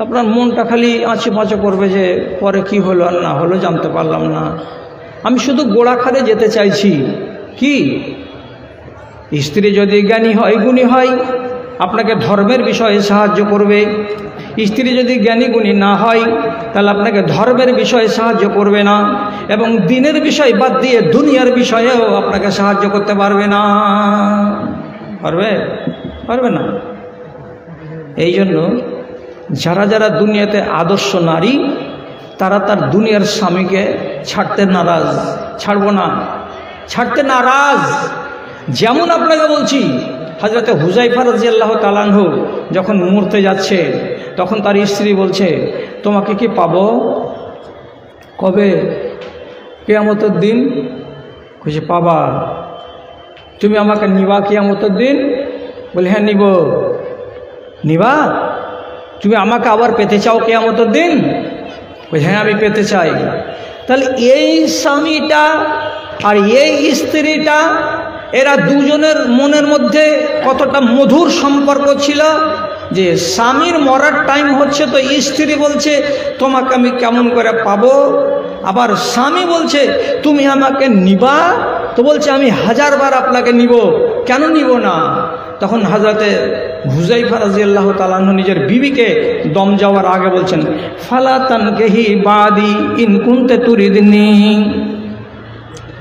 আপনার মনটা খালি আঁচে পাঁচে করবে যে পরে কি হলো আর না হলো জানতে পারলাম না। আমি শুধু গোড়াখালে যেতে চাইছি, কি স্ত্রী যদি জ্ঞানী হয়, গুণী হয়, আপনাকে ধর্মের বিষয়ে সাহায্য করবে। স্ত্রী যদি জ্ঞানী গুণী না হয়, তাহলে আপনাকে ধর্মের বিষয়ে সাহায্য করবে না, এবং দিনের বিষয় বাদ দিয়ে দুনিয়ার বিষয়েও আপনাকে সাহায্য করতে পারবে না। পারবে না। এই জন্য যারা যারা দুনিয়াতে আদর্শ নারী, তারা তার দুনিয়ার স্বামীকে ছাড়তে নারাজ, ছাড়তে নারাজ। যেমন আপনাকে বলছি, হযরতে হুযায়ফা রাদিয়াল্লাহু তাআলা আনহু যখন মরতে যাচ্ছে, তখন তার স্ত্রী বলছে, তোমাকে কি পাবো? কবে? কিয়ামতের দিন। কইছে, পাবা। তুমি আমাকে নিবা কিয়ামতের দিন? বলে, হ্যাঁ নিব। নিবা? তুমি আমাকে আবার পেতে চাও কিয়ামতের দিন? বলে, হ্যাঁ আমি পেতে চাই। তাহলে এই স্বামীটা আর এই স্ত্রীটা, এরা দুজনের মনের মধ্যে কতটা মধুর সম্পর্ক ছিল, যে স্বামীর মরার টাইম হচ্ছে তো স্ত্রী বলছে, তোমাকে আমি কেমন করে পাবো? আবার স্বামী বলছে, তুমি আমাকে নিবা? তো বলছে, আমি 1000 বার আপনাকে নিব, কেন নিব না? তখন হযরতে হুযায়ফা রাদিয়াল্লাহু তাআলা আনহু নিজের বিবিকে দম যাওয়ার আগে বলছেন, ফালা তানকিহি বাদি ইন কুনতে তুরিদনি,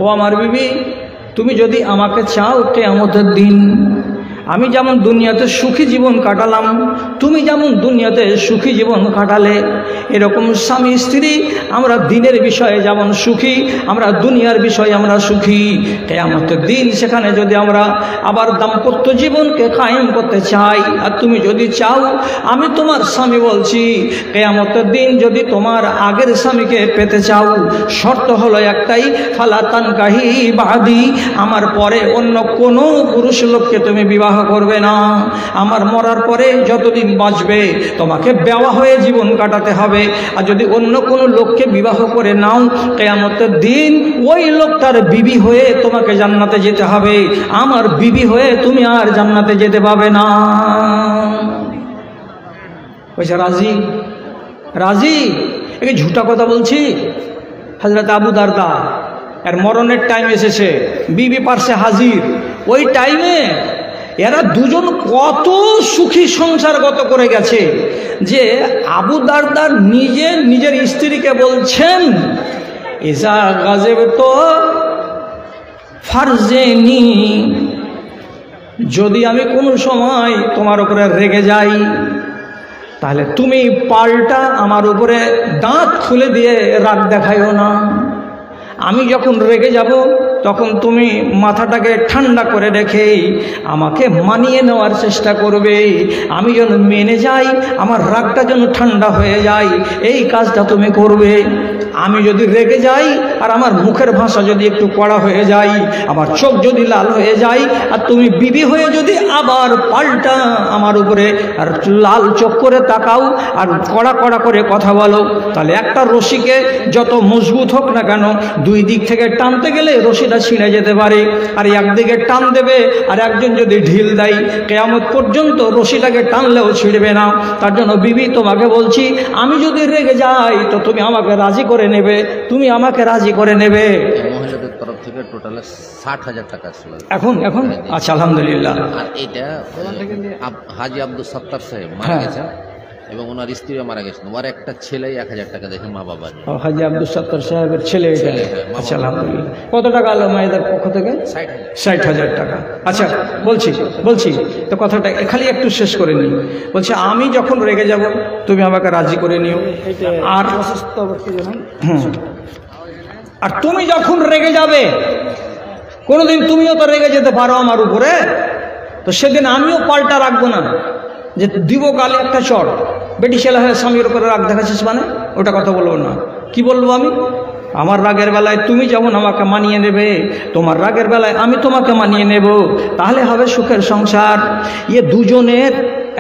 ও আমার বিবি, তুমি যদি আমাকে চাও কিয়ামতের দিন, আমি যেমন দুনিয়াতে সুখী জীবন কাটালাম, তুমি যেমন দুনিয়াতে সুখী জীবন কাটালে, এরকম স্বামী স্ত্রী আমরা দিনের বিষয়ে যেমন সুখী, আমরা দুনিয়ার বিষয়ে আমরা সুখী। কিয়ামতের দিন সেখানে যদি আমরা আবার দাম্পত্য জীবনকে কায়েম করতে চাই, আর তুমি যদি চাও, আমি তোমার স্বামী বলছি, কিয়ামতের দিন যদি তোমার আগের স্বামীকে পেতে চাও, শর্ত হলো একটাই, ফালা তানকাহি বাদি, আমার পরে অন্য কোনো পুরুষ লোককে তুমি বিবাহ করবে না। আমার মরার পরে যতদিন বাঁচবে তোমাকে বেওয়া হয়ে জীবন কাটাতে হবে। আর যদি অন্য কোনো লোককে বিবাহ করে নাও, কিয়ামতের দিন ওই লোকটার বিবি হয়ে তোমাকে জান্নাতে যেতে হবে, আমার বিবি হয়ে তুমি আর জান্নাতে যেতে পাবে না। বলছে, রাজি? রাজি? একে ঝুটা কথা বলছি? হযরত আবু দারদা এর মরণের টাইম এসেছে, বিবি পার্শ্বে হাজির। ওই টাইমে এরা দুজন কত সুখী সংসার গত করে গেছে, যে আবু দারদা নিজের স্ত্রীকে বলছেন, ইজা গাযিবতু ফারজিনি, যদি আমি কোনো সময় তোমার উপরে রেগে যাই, তাহলে তুমি পাল্টা আমার উপরে দাঁত খুলে দিয়ে রাগ দেখাইও না। আমি যখন রেগে যাব, তখন তুমি মাথাটাকে ঠান্ডা করে রেখে আমাকে মানিয়ে নেওয়ার চেষ্টা করবে। আমি যেন মেনে যাই, আমার রাগটা যেন ঠান্ডা হয়ে যায়, এই কাজটা তুমি করবে। আমি যদি রেগে যাই আর আমার মুখের ভাষা যদি একটু কড়া হয়ে যায়, আমার চোখ যদি লাল হয়ে যায়, আর তুমি বিবি হয়ে যদি আবার পাল্টা আমার উপরে আর লাল চোখ করে তাকাও আর কড়া কড়া করে কথা বলো, তাহলে একটা রশিকে যত মজবুত হোক না কেন, দুই দিক থেকে টানতে গেলে রশিটা ছিঁড়ে যেতে পারে। আর একদিকে টান দেবে আর একজন যদি ঢিল দেয়, কিয়ামত পর্যন্ত রশিটাকে টানলেও ছিঁড়বে না। তার জন্য বিবি তোমাকে বলছি, আমি যদি রেগে যাই তো তুমি আমাকে রাজি করে নেবে, তুমি আমাকে রাজি করে নেবে। থেকে টোটালে 60,000 টাকা ছিল এখন এখন আচ্ছা আলহামদুলিল্লাহ। আর এটা হাজি আব্দুল সত্তার সাহেব মারা গেছেন এবং ওনার স্ত্রীও মারা গেছেন, ওর একটা ছেলেই 1,000 টাকা দেখে মা বাবা। হাজি আব্দুল সত্তার সাহেবের ছেলে এটা। আচ্ছা আলহামদুলিল্লাহ। কত টাকা আলো মায়েদের পক্ষ থেকে? 60,000 টাকা। আচ্ছা বলছি তো কথাটা খালি একটু শেষ করে নিই। বলছে আমি যখন রেগে যাব তুমি আমাকে রাজি করে নিও, আর আর তুমি যখন রেগে যাবে, কোনোদিন তুমিও তো রেগে যেতে পারো আমার উপরে, তো সেদিন আমিও পাল্টা রাখবো না যে দিব গালে একটা চড়, বেটি ছেলে হয়ে স্বামীর উপরে রাগ দেখাচ্ছিস মানে, ওটা কথা বলবো না। কি বলবো আমি? আমার রাগের বেলায় তুমি যেমন আমাকে মানিয়ে নেবে, তোমার রাগের বেলায় আমি তোমাকে মানিয়ে নেব, তাহলে হবে সুখের সংসার। দুজনের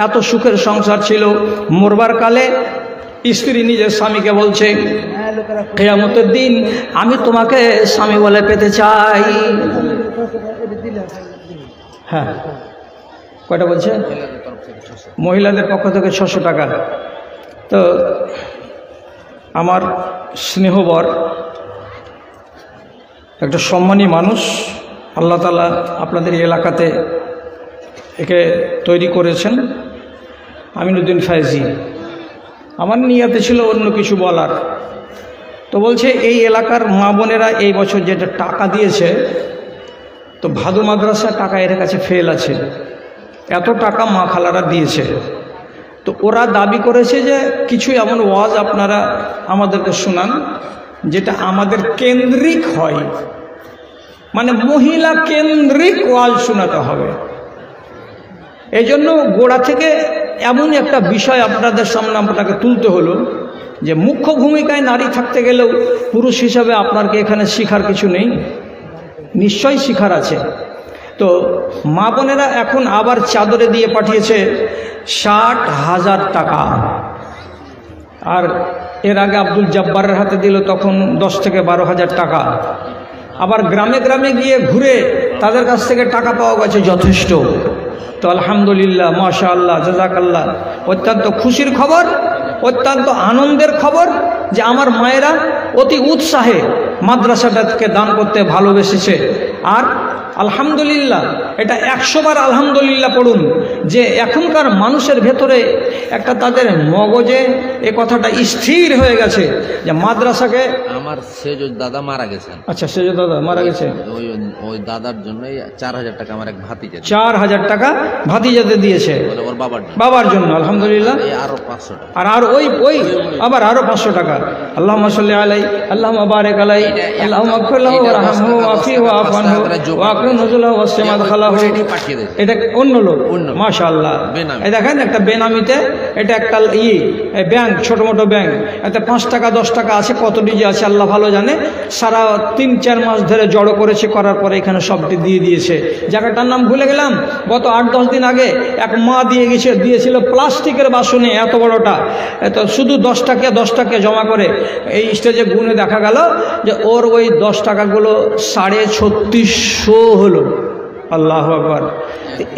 এত সুখের সংসার ছিল। মরবার কালে স্ত্রী নিজের স্বামীকে বলছে, কিয়ামতের দিন আমি তোমাকে স্বামী বলে পেতে চাই। হ্যাঁ, কয়টা বলছে? মহিলাদের পক্ষ থেকে 600 টাকা। তো আমার স্নেহবর একটা সম্মানী মানুষ, আল্লাহ তাআলা আপনাদের এলাকাতে একে তৈরি করেছেন, আমিনুদ্দিন ফায়েজি। আমার নিয়াতে ছিল অন্য কিছু বলার, তো বলছে এই এলাকার মা বোনেরা এই বছর যেটা টাকা দিয়েছে, তো ভাদু মাদ্রাসা টাকা এর কাছে ফেল আছে, এত টাকা মা খালারা দিয়েছে। তো ওরা দাবি করেছে যে কিছু এমন ওয়াজ আপনারা আমাদেরকে শোনান যেটা আমাদের কেন্দ্রিক হয়, মানে মহিলা কেন্দ্রিক ওয়াজ শোনাতে হবে। এই জন্য গোড়া থেকে এমন একটা বিষয় আপনাদের সামনে আপনাকে তুলতে হলো যে মুখ্য ভূমিকায় নারী থাকতে গেলেও পুরুষ হিসাবে আপনার কি এখানে শিখার কিছু নেই? নিশ্চয়ই শিখার আছে। তো মা বোনেরা এখন আবার চাদরে দিয়ে পাঠিয়েছে 60,000 টাকা, আর এর আগে আব্দুল জব্বারের হাতে দিল তখন 10 থেকে 12,000 টাকা। আবার গ্রামে গ্রামে গিয়ে ঘুরে তাদের কাছ থেকে টাকা পাওয়া গেছে যথেষ্ট। তো আলহামদুলিল্লাহ, মাশাআল্লাহ, জাযাকাল্লাহ। অত্যন্ত খুশির খবর, অত্যন্ত আনন্দের খবর যে আমার মায়েরা অতি উৎসাহে মাদ্রাসাটাকে দান করতে ভালোবেসেছে। আর আলহামদুলিল্লাহ, এটা 100 বার আলহামদুলিল্লাহ পড়ুন যে এখনকার মানুষের ভেতরে একটা তাদের মগজে এ কথাটা স্থির হয়ে গেছে যে মাদ্রাসাকে। আমার সেজ দাদা মারা গেছেন। আচ্ছা, সেজ দাদা মারা গেছে। ওই দাদার জন্য 4,000 টাকা আমার এক ভাতিজা, 4,000 টাকা ভাতিজাতে দিয়েছে ওর বাবার জন্য। আলহামদুলিল্লাহ। আরো 500 টাকা, আর ওই আবার আরো 500 টাকা। আল্লাহুম্মা সাল্লি আলাইহি, আল্লাহুম্মা বারিক আলাইহি, আল্লাহুম্মা আগফির লাহু ওয়ারহামহু ওয়াফিহু ওয়াফু আনহু ওয়া আকরিম নুজুলাহু ওয়াসসিমা মাদখালাহু। এটা অন্য লোক, মাশাআল্লাহ। এই দেখেন একটা বেনামিতে, এটা একটা ব্যাংক, ছোট মোটো ব্যাংক, এতে 5 টাকা 10 টাকা আছে, কত ডিজি আছে আল্লাহ ভালো জানে। সারা 3-4 মাস ধরে জড়ো করেছে, করার পরে এখানে সবটি দিয়ে দিয়েছে। জায়গাটার নাম ভুলে গেলাম। গত 8-10 দিন আগে এক মা দিয়েছিল প্লাস্টিকের বাসনে, এত বড়টা, এত শুধু 10 টাকা জমা করে এই স্টেজে গুনে দেখা গেল যে ওর ওই 10 টাকাগুলো 3650 হলো। আল্লাহু আকবার।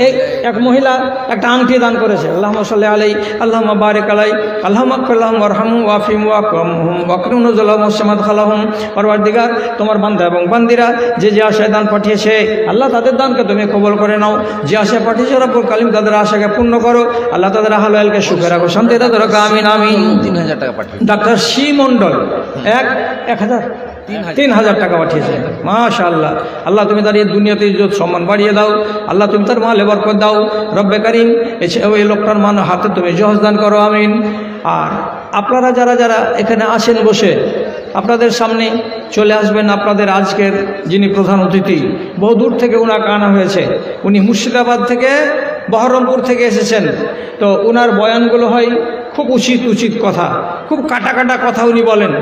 এই এক মহিলা একটা আংটি দান করেছে। আল্লাহুম্মা সাল্লি আলাইহি, আল্লাহুম্মা বারিক আলাইহি, আল্লাহুম্মা আগফির লাহুম ওয়ারহামহুম ওয়াফিহম ওয়াকরমহুম ওয়াকরিম নুজুলাহুম ওয়াসসিমা মাদখালাহুম। পরওয়ারদিগার, তোমার বান্দা এবং বান্দিরা যে আশায় দান পাঠিয়েছে, আল্লাহ তাদের দানকে তুমি কবুল করে নাও। যে আশায় পাঠিয়েছে রব্বুল কালিম তাদের আশাকে পূর্ণ করো। আল্লাহ তাদের হালালকে সুখে রাখো, শান্তি দাও, রাখো। আমিন আমিন। 3,000 টাকা পাঠিয়েছে ডাক্তার সি মন্ডল, 3,000 টাকা পাঠিয়েছে। মাশাআল্লাহ। আল্লাহ তুমি তার এই দুনিয়াতে ইজ্জত সম্মান বাড়িয়ে দাও। আল্লাহ তুমি তার মালে বরকত দাও। রব্বে কারিম, ওই লোকটার মান হাতে তুমি জহজ দান করো। আমিন। আর আপনারা যারা যারা এখানে আসেন বসে, আপনাদের সামনে চলে আসবেন আপনাদের আজকের যিনি প্রধান অতিথি। বহু দূর থেকে ওনাকে আনা হয়েছে। উনি মুর্শিদাবাদ থেকে, বহরমপুর থেকে এসেছেন। তো ওনার বয়ানগুলো হয় খুব উচিত কথা, খুব কাটা কথা উনি বলেন,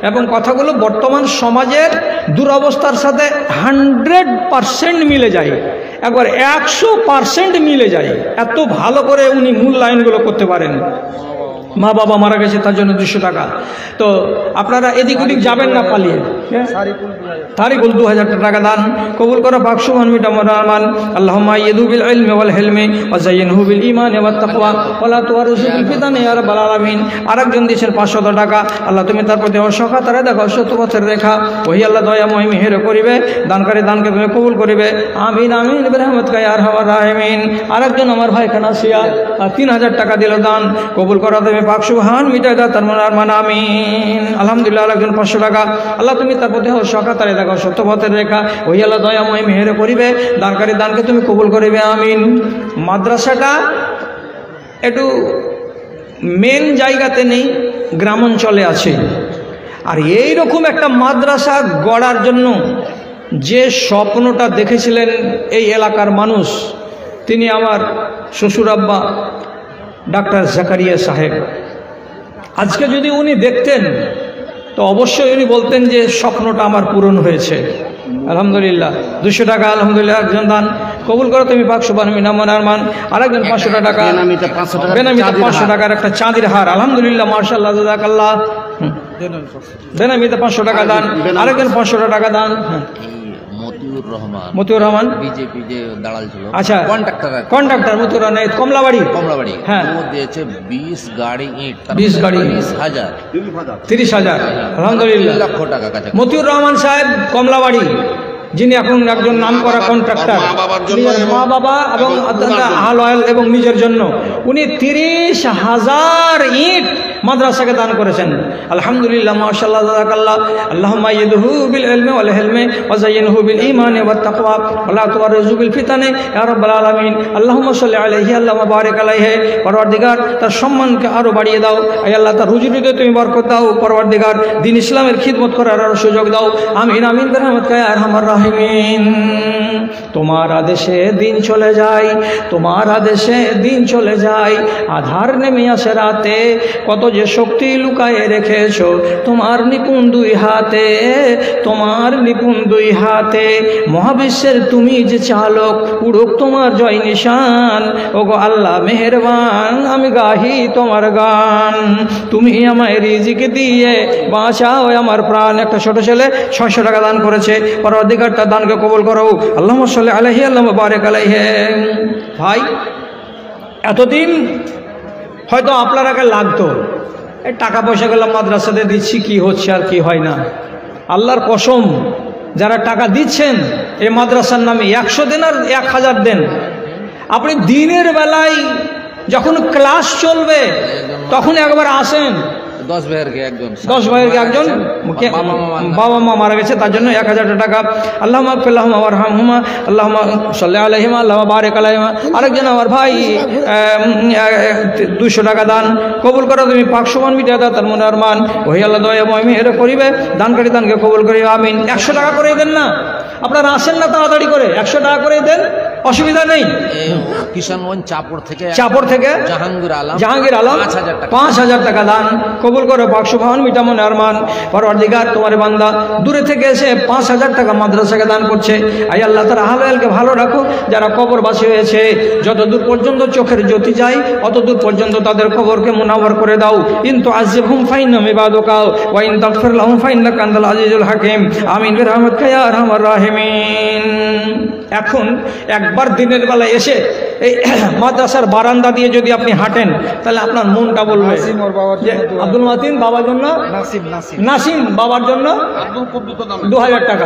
এবং কথাগুলো বর্তমান সমাজের দুরবস্থার সাথে 100% মিলে যায়, একবার 100% মিলে যায়। এত ভালো করে উনি মূল লাইনগুলো করতে পারেন। মা বাবা মারা গেছে তার জন্য 200 টাকা। তো আপনারা এদিক ওদিক যাবেন না পালিয়ে। তারিকুল 2000 টাকা দান কবুল করো পাক সুবহান মিটামান। আল্লাহুম্মা আইয়িদহু বিল ইলমি ওয়াল হিলমি ওয়া যায়্যিনহু বিল ঈমানি ওয়াত তাকওয়া ওয়া লা তুওয়ারিসু বিল ফিতানি ইয়া রাব্বাল আলামিন। আরেকজন দিয়েছেন 500 টাকা। আল্লাহ তুমি তার প্রতি অসখা তারা দেখো সত্য পথের রেখা, ওই আল্লাহ দয়াময় মেহের করিবে, দানকারী দানকে তুমি কবুল করিবে। আমিন আমিন বিরহমাতিকা ইয়া আরহামার রাহিমিন। আরেকজন আমার ভাই খানাসিয়া 3000 টাকা দিল দান কবুল করো তুমি পাক সুবহান মিটায় দাও তার মান আমিন। আলহামদুলিল্লাহ। আরেকজন 500 টাকা। আল্লাহ তুমি তার প্রতি অসখা তারা দেখো সত্য পথের রেখা, ওই আল্লাহ দয়াময় মেহের করিবে, দানকারী দানকে তুমি কবুল করিবে। আমিন। মাদ্রাসাটা একটু মেন জায়গাতে নেই, গ্রাম অঞ্চলে আছে। আর এই রকম একটা মাদ্রাসা গড়ার জন্য যে স্বপ্নটা দেখেছিলেন এই এলাকার মানুষ, তিনি আমার শ্বশুর আব্বা ডাক্তার জাকারিয়া সাহেব। আজকে যদি উনি দেখতেন তো অবশ্যই উনি বলতেন যে স্বপ্নটা আমার পূরণ হয়েছে। আলহামদুলিল্লাহ। 200 টাকা আলহামদুলিল্লাহ একজন দান কবুল করো তুমি পাক সুবহান মিনামান আরমান। আরেকজন 500 টাকা বেনামিতে 500 টাকার একটা চাঁদির হার। আলহামদুলিল্লাহ মাশাআল্লাহ জাযাকাল্লাহ। বেনামিতে 500 টাকা দান। আরেকজন 500 টাকা দান। মতিউর রহমান বিজেপি যে দাঁড়াল ছিল, আচ্ছা কন্ট্রাক্টর মতিউর রহমান কমলাবাড়ি হ্যাঁ দিয়েছে 20 গাড়ি ইট 20 গাড়ি 30,000 আলহামদুলিল্লাহ লক্ষ টাকা কাছে। মতিউর রহমান সাহেব কমলাবাড়ি, যিনি এখন একজন নামকরা কন্ট্রাক্টর, মা বাবা এবং আহল এবং নিজের জন্য উনি 30,000 ইট মাদ্রাসাকে দান করেছেন। আলহামদুলিল্লাহ মাশাআল্লাহ জাযাকাল্লাহ। আল্লাহুম্মা আইয়িদহু বিল ইলমি ওয়াল হিলমি ওয়া যায়্যিনহু বিল ঈমানি ওয়াত তাকওয়া ওয়া লা তুওয়ারিসু বিল ফিতানি ইয়া রাব্বাল আলামিন। আল্লাহুম্মা সাল্লি আলাইহি আল্লাহুম্মা বারিক আলাইহি। পরওয়ারদিগার তার সম্মানকে আরো বাড়িয়ে দাও। আয় আল্লাহ তার রুজিতে তুমি বরকত দাও। পরওয়ারদিগার দ্বীন ইসলামের খিদমত করার আরো সুযোগ দাও। আমিন আমিন বিরহমাতিকা ইয়া আরহামার রাহিমিন। তোমার আদেশে দিন চলে যায়, তোমার আদেশে দিন চলে যায়, আধার নেমে আসে রাতে, কত যে শক্তি লুকায়ে রেখেছো তোমার নিপুণ দুই হাতে, তোমার নিপুণ দুই হাতে। মহাবিশ্বের তুমি যে চালক, উড়ুক তোমার জয় নিশান। ওগো আল্লাহ মেহেরবান, আমি গাহি তোমার গান। তুমি আমায় রিজিক দিয়ে বাঁচাও আমার প্রাণ। একটা ছোট ছেলে 600 টাকা দান করেছে। পরওয়ারদিগার তার দানকে কবুল করো। আল্লাহুম্মা সাল্লি আলাইহি আল্লাহুম্মা বারিক আলাইহি। ভাই এতদিন হয়তো আপনারাকে লাগতো এই টাকা পয়সা গেলাম মাদ্রাসাতে দিচ্ছি, কি হচ্ছে আর কি হয় না। আল্লাহর কসম, যারা টাকা দিচ্ছেন এই মাদ্রাসার নামে 100 দেন আর 1000 দেন, আপনি দিনের বেলায় যখন ক্লাস চলবে তখন একবার আসেন। 10 ভাইয়ের একজন বাবা মা মারা গেছে, তার জন্য 1000 টাকা। আল্লাহুম্মা আগফিরলাহুমা ওয়ারহামহুমা আল্লাহুম্মা সাল্লি আলাইহিমা আল্লাহুম্মা বারিক আলাইহিমা। আরেকজন আমার ভাই 200 টাকা দান কবুল করো তুমি পাক সুবহান মিটায় দাও তার মনে আরমান। ওই আল্লাহ দয়াময় মেহের করিবে, দানকারী দানকে কবুল করিবে। আমিন। 100 টাকা করে দেন না, আপনারা আসেন না তাড়াতাড়ি করে, 100 টাকা করে দেন, অসুবিধা নেই। কিষানগঞ্জ চাপড় থেকে জাহাঙ্গীর আলম 5000 টাকা দান কবুল করো পাক সুবহান মিটামন আরমান। পরওয়ারদিগার তোমার বান্দা দূরে থেকে এসে 5000 টাকা মাদ্রাসাকে দান করছে। আয় আল্লাহ তার আহলকে ভালো রাখো, যারা কবরবাসী হয়েছে যতদূর পর্যন্ত চোখের জ্যোতি যায় অতদূর পর্যন্ত তাদের কবরকে মুনাওয়ার করে দাও। ইন তুআযিবহুম ফাইন্নাহুম ইবাদুকা ওয়া ইন তাগফির লাহুম ফাইন্নাকা আনতাল আজিজুল হাকীম। আমিন বিরহমাতিকা ইয়া আরহামার রাহিমিন। এখন একবার দিনের বেলায় এসে এই মাদ্রাসার বারান্দা দিয়ে যদি আপনি হাঁটেন তাহলে আপনার মনটা বলবে যে আব্দুল মাতিন বাবার জন্য, নাসিম বাবার জন্য 2000 টাকা।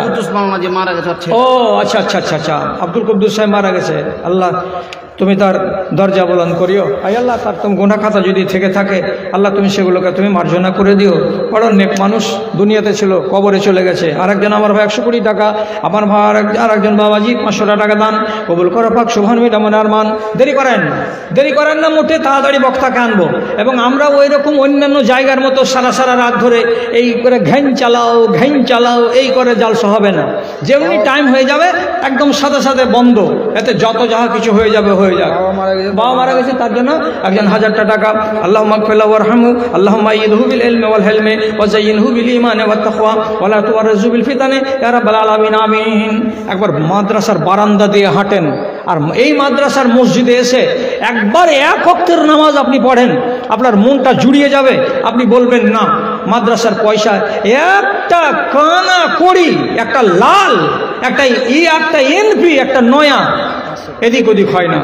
ও আচ্ছা আচ্ছা আচ্ছা আচ্ছা, আব্দুল কুদ্দুস সাহেব মারা গেছে। আল্লাহ তুমি তার দরজা বুলন্দ করিও। আয় আল্লাহ তার তুমি গুনাহ খাতা যদি থেকে থাকে আল্লাহ তুমি সেগুলোকে তুমি মার্জনা করে দিও। বড় নেক মানুষ দুনিয়াতে ছিল, কবরে চলে গেছে। আরেকজন আমার ভাই 120 টাকা, আমার ভাই আরেকজন বাবাজি 500 টাকা দান কবুল করো পাক সুবহান মিটামন আরমান। দেরি করেন না মোটে, তাড়াতাড়ি বক্তাকে আনবো। এবং আমরা ওই রকম অন্যান্য জায়গার মতো সারা রাত ধরে এই করে ঘ্যান চালাও এই করে জালসা হবে না। যেমনি টাইম হয়ে যাবে একদম সাথে বন্ধ, এতে যত যাহা কিছু হয়ে যাবে হয়ে যাক। বাবা মারা গেছে তার জন্য একজন 1000 টাকা। আল্লাহুম্মা আগফির ওয়ারহামহু আল্লাহুম্মা আইয়িদহু বিল ইলমি ওয়াল হিলমি ওয়া যায়্যিনহু বিল ঈমানি ওয়াত তাকওয়া ওয়া লা তুওয়ারিসু বিল ফিতানি ইয়া রাব্বাল আলামিন। আমিন। একবার মাদ্রাসার বারান্দা দিয়ে হাঁটেন আর এই মাদ্রাসার মসজিদে এসে একবার এক ওয়াক্তের নামাজ আপনি পড়েন, আপনার মনটা জুড়িয়ে যাবে। আপনি বলবেন না মাদ্রাসার পয়সা একটা কানা কড়ি, একটা লাল, একটা একটা এনপি, একটা নয়া এদিক ওদিক হয় না।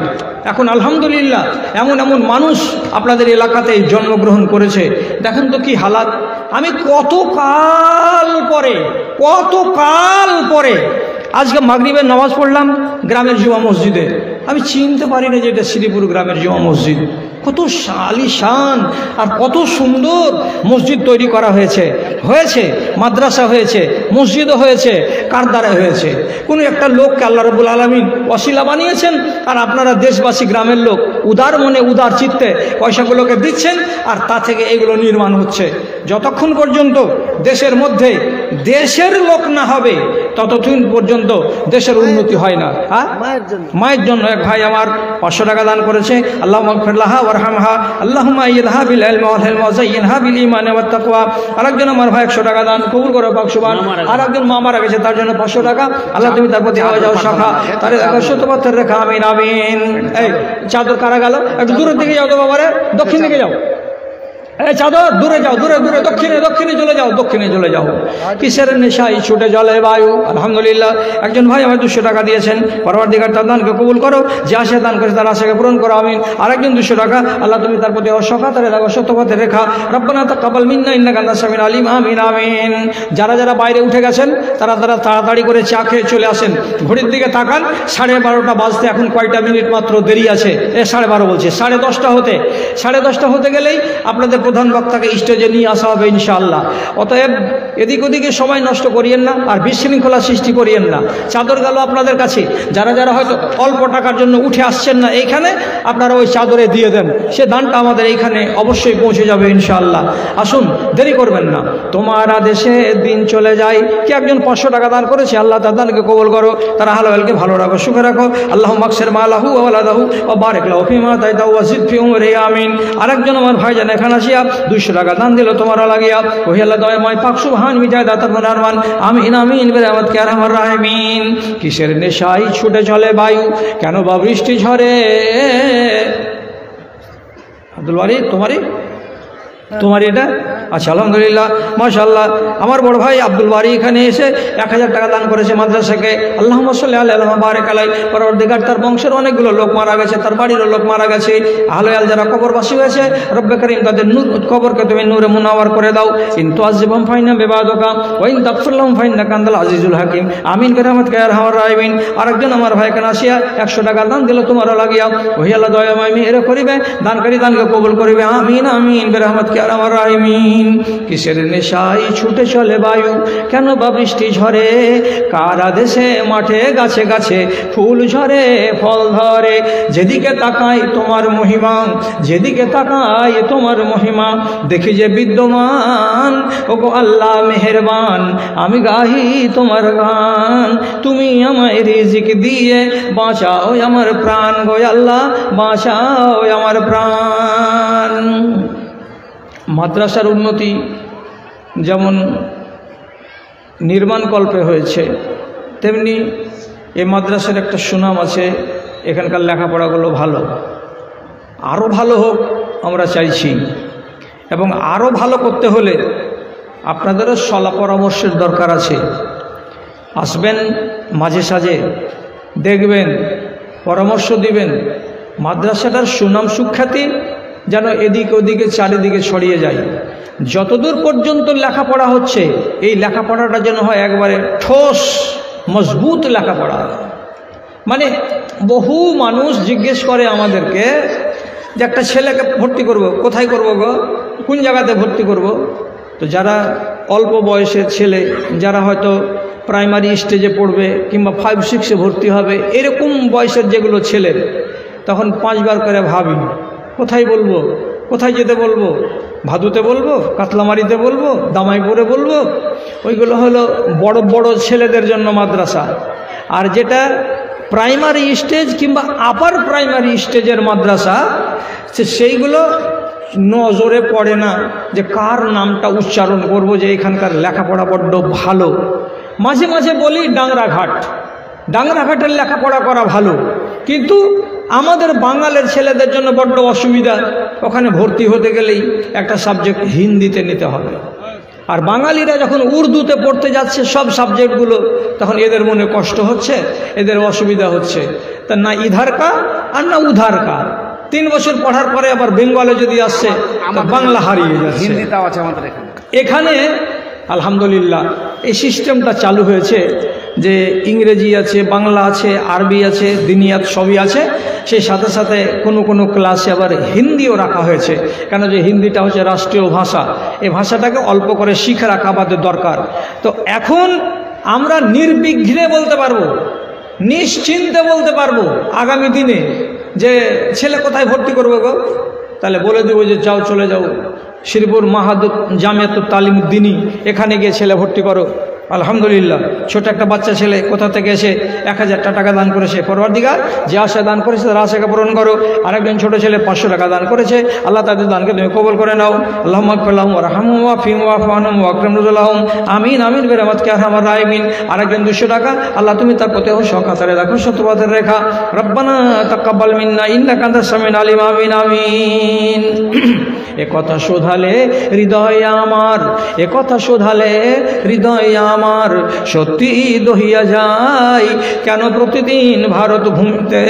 এখন আলহামদুলিল্লাহ এমন এমন মানুষ আপনাদের এলাকাতে জন্মগ্রহণ করেছে, দেখেন তো কি হালাত। আমি কতকাল পরে আজকে মাগরিবের নামাজ পড়লাম গ্রামের জুমা মসজিদে। আমি চিনতে পারি না যে এটা শ্রীপুর গ্রামের জুমা মসজিদ। কত আলিশান আর কত সুন্দর মসজিদ তৈরি করা হয়েছে, মাদ্রাসা হয়েছে, মসজিদও হয়েছে। কার দ্বারা হয়েছে? কোনো একটা লোককে আল্লাহ রাব্বুল আলামিন ওসিলা বানিয়েছেন, আর আপনারা দেশবাসী গ্রামের লোক উদার মনে উদার চিত্তে পয়সাগুলোকে দিচ্ছেন, আর তা থেকে এগুলো নির্মাণ হচ্ছে। যতক্ষণ পর্যন্ত দেশের মধ্যে দেশের লোক না হবে ততক্ষণ পর্যন্ত দেশের উন্নতি হয় না। হ্যাঁ, মায়ের জন্য এক ভাই আমার 500 টাকা দান করেছে। আল্লাহ মাগফিরলাহা ওয়ারহামহা আল্লাহুম্মা আইয়িদহা বিল ইলমি ওয়াল হিলমি ওয়া যায়্যিনহা বিল ঈমানি ওয়াত তাকওয়া। আরেকজন আমার ভাই 100 টাকা দান কবুল করো পাক সুবহান। আরেকজন মা মারা গেছে, তার জন্য 500 টাকা। আল্লাহ তুমি তার প্রতি হয়ে যাও শাখা, তার শতপথের রেখা, আমিন আমিন। এই চাদর কারা গেল? একটু দূরের দিকে যাও তো বাবারে, দক্ষিণ দিকে যাও। এই চাদর দূরে যাও, দূরে দক্ষিণে চলে যাও। কিসের নেশায় ছুটে জলে বায়ু। আলহামদুলিল্লাহ একজন ভাই আমার 200 টাকা দিয়েছেন। পরবর্তীকার তার দানকে কবুল করো, যে আশা দান করেছে তার আশাকে পূরণ করো, আমিন। আরেকজন 200 টাকা, আল্লাহ তুমি তার প্রতি অসখা, তার সত্যপথে রেখা, রব্বানা তাকাব্বাল মিন্না ইন্নাকা আনতাস সামিউল আলিম, আমিন আমিন। যারা বাইরে উঠে গেছেন তারা তাড়াতাড়ি করে চা খেয়ে চলে আসেন। ঘড়ির দিকে তাকান, 12:30 বাজতে এখন কয়টা মিনিট মাত্র দেরি আছে। 12:30 বলছে, 10:30 হতে গেলেই আপনাদের প্রধান বক্তাকে স্টেজে নিয়ে আসা হবে ইনশাআল্লাহ। অতএব এদিক ওদিকে সময় নষ্ট করিয়েন না, আর বিশৃঙ্খলা সৃষ্টি করিয়েন না। চাদর গেল আপনাদের কাছে। যারা হয়তো অল্প টাকার জন্য উঠে আসছেন না এইখানে, আপনারা ওই চাদরে দিয়ে দেন, সে দানটা আমাদের এইখানে অবশ্যই পৌঁছে যাবে ইনশাআল্লাহ। আসুন, দেরি করবেন না। তোমার আদেশে দিন চলে যায়। কে একজন 500 টাকা দান করেছে, আল্লাহ তার দানকে কবুল করো, তারা হালালকে ভালো রাখো, সুখে রাখো। আল্লাহুম্মা আকসির মালাহু ওয়া ওয়ালাদাহু ওয়া বারিক লাহু ফিমা আতাইতাহু ওয়া জিদ ফি উমরিহি, আমিন। আরেকজন আমার ভাইজান এখানে আসিয়া 200 টাকা দান দিল তোমার লাগিয়া। ওহি আল্লাহ দয়াময় পাক সুবহান বিজায় দাতার মনারমান, আমিন আমিন বিরহমতিকে ইয়া আরহামার রাহিমিন। কিসের নেশায় ছুটে চলে বায়ু, কেন বা বৃষ্টি ঝরে। আব্দুল বারী তোমারই এটা? আচ্ছা, আলহামদুলিল্লাহ, মাশাআল্লাহ। আমার বড় ভাই আব্দুল বারী এখানে এসে 1000 টাকা দান করেছে মাদ্রাসাকে। আল্লাহুম্মা সাল্লি আলা বারিক আলাইহি। পরবর্তীকার তার বংশের অনেকগুলো লোক মারা গেছে, তার বাড়িরও লোক মারা গেছে। আহলে আল যারা কবরবাসী হয়েছে, রব্বে কারীম তাদের কবরকে তুমি নূরে মুনাওয়ার করে দাও। ইন তুআযিবহুম ফাইন্না বিবাদুকা ওয়া ইন তাগফির লাহুম ফাইন্নাকা আনতাল আজিজুল হাকীম, আমিন বিরহমাতিকা ইয়া আরহামার রাহিমিন। আরেকজন আমার ভাই এখানে আসিয়া 100 টাকা দান দিল তোমার লাগিয়া। ওহি আল্লাহ দয়াময় মেহের করিবে, দানকারী দানকে কবুল করিবে, আমিন আমিন বিরহমাতিকা ইয়া আরহামার রাহিমিন। কিসের নেশায় ছুটে চলে বায়ু, কেন বা বৃষ্টি ঝরে, কার আদেশে মাঠে গাছে গাছে ফুল ঝরে ফল ধরে। যেদিকে তাকাই তোমার মহিমা, দেখি যে বিদ্যমান, ওগো আল্লাহ মেহেরবান, আমি গাহি তোমার গান। তুমি আমায় রিজিক দিয়ে বাঁচাও আমার প্রাণ, গো আল্লাহ বাঁচাও আমার প্রাণ। মাদ্রাসার উন্নতি যেমন নির্মাণকল্পে হয়েছে, তেমনি এই মাদ্রাসার একটা সুনাম আছে। এখানকার লেখাপড়াগুলো ভালো, আরও ভালো হোক আমরা চাইছি। এবং আরও ভালো করতে হলে আপনাদেরও সলা পরামর্শের দরকার আছে। আসবেন মাঝে সাঝে, দেখবেন, পরামর্শ দিবেন। মাদ্রাসাটার সুনাম সুখ্যাতি যেন এদিক ওদিকে চারিদিকে ছড়িয়ে যায়। যতদূর পর্যন্ত লেখাপড়া হচ্ছে, এই লেখাপড়াটা যেন হয় একবারে ঠোস মজবুত লেখাপড়া। মানে বহু মানুষ জিজ্ঞেস করে আমাদেরকে যে একটা ছেলেকে ভর্তি করব, কোথায় করব গো, কোন জায়গাতে ভর্তি করব। তো যারা অল্প বয়সের ছেলে, যারা হয়তো প্রাইমারি স্টেজে পড়বে কিংবা 5-6-এ ভর্তি হবে, এরকম বয়সের যেগুলো ছেলে, তখন 5 বার করে ভাবি কোথায় বলবো, কোথায় যেতে বলবো। ভাদুতে বলবো, কাতলামারিতে বলবো, দামাইপুরে বলবো। ওইগুলো হলো বড় বড় ছেলেদের জন্য মাদ্রাসা। আর যেটা প্রাইমারি স্টেজ কিংবা আপার প্রাইমারি স্টেজের মাদ্রাসা, সেইগুলো নজরে পড়ে না যে কার নামটা উচ্চারণ করব, যে এখানকার লেখাপড়া বড্ড ভালো। মাঝে মাঝে বলি ডাংরাঘাটের লেখাপড়া করা ভালো, কিন্তু আমাদের বাঙালের ছেলেদের জন্য বড্ড অসুবিধা, ওখানে ভর্তি হতে গেলেই একটা সাবজেক্ট হিন্দিতে নিতে হবে। আর বাঙালিরা যখন উর্দুতে পড়তে যাচ্ছে সব সাবজেক্টগুলো, তখন এদের মনে কষ্ট হচ্ছে, এদের অসুবিধা হচ্ছে। তা না ইধার কা আর না উধার কা। 3 বছর পড়ার পরে আবার বেঙ্গলে যদি আসছে বাংলা হারিয়ে যাচ্ছে। হিন্দিটাও আছে আমাদের এখানে আলহামদুলিল্লাহ এই সিস্টেমটা চালু হয়েছে যে ইংরেজি আছে, বাংলা আছে, আরবি আছে, দিনিয়াত সবই আছে। সেই সাথে সাথে কোনো ক্লাসে আবার হিন্দিও রাখা হয়েছে, কেন যে হিন্দিটা হচ্ছে রাষ্ট্রীয় ভাষা। এই ভাষাটাকে অল্প করে শিখে রাখা আমাদের দরকার। তো এখন আমরা নির্বিঘ্নে বলতে পারবো, নিশ্চিন্তে বলতে পারবো আগামী দিনে যে ছেলে কোথায় ভর্তি করবো গো, তাহলে বলে দেবো যে যাও, চলে যাও শ্রীপুর মাহাদুর জামিয়াতুত তালিমুদ্দিনী, এখানে গিয়ে ছেলে ভর্তি করো। আলহামদুলিল্লাহ ছোট একটা বাচ্চা ছেলে কোথা থেকে এসে 1000 টাকা দান করেছে। পরওয়ারদিগার যে আশা দান করেছে তার আশাকে পূরণ করো। আরেকজন ছোট ছেলে 500 টাকা দান করেছে, আল্লাহ তাদের দানকে তুমি কবুল করে নাও। আল্লাহুম্মা গফির লাহুম ওয়ারহামহুম ওয়াফিহিম ওয়াফু আনহুম ওয়াকরিম নুজুলাহুম, আমিন আমিন বিরহমাতিকা ইয়া আরহামার রাহিমিন। আরেকজন 200 টাকা, আল্লাহ তুমি তার প্রতি সকাতারে রাখো, সত্যপথের রেখা। রব্বানা তাকাব্বাল মিন্না ইন্নাকা আনতাস সামিউল আলিম, আমিন আমিন। এ কথা শোধালে হৃদয় আমার, এ কথা শোধালে হৃদয় আমার সত্যি দহিয়া যায়। কেন প্রতিদিন ভারত ভূমিতে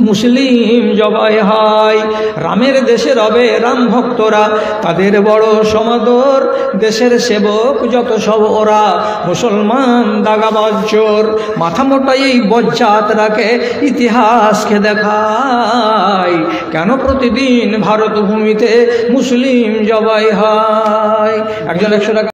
মুসলিম জবাই হয়? রামের দেশে রবে রাম ভক্তরা, তাদের বড় সমাদর। দেশের সেবক যত সব ওরা, মুসলমান দাগাবাজ চোর। মাথা মোটাই এই বজ্জাত রাখে, ইতিহাসকে দেখায়। কেন প্রতিদিন ভারত ভূমিতে মুসলিম জবাই হয়? একজন 100 টাকা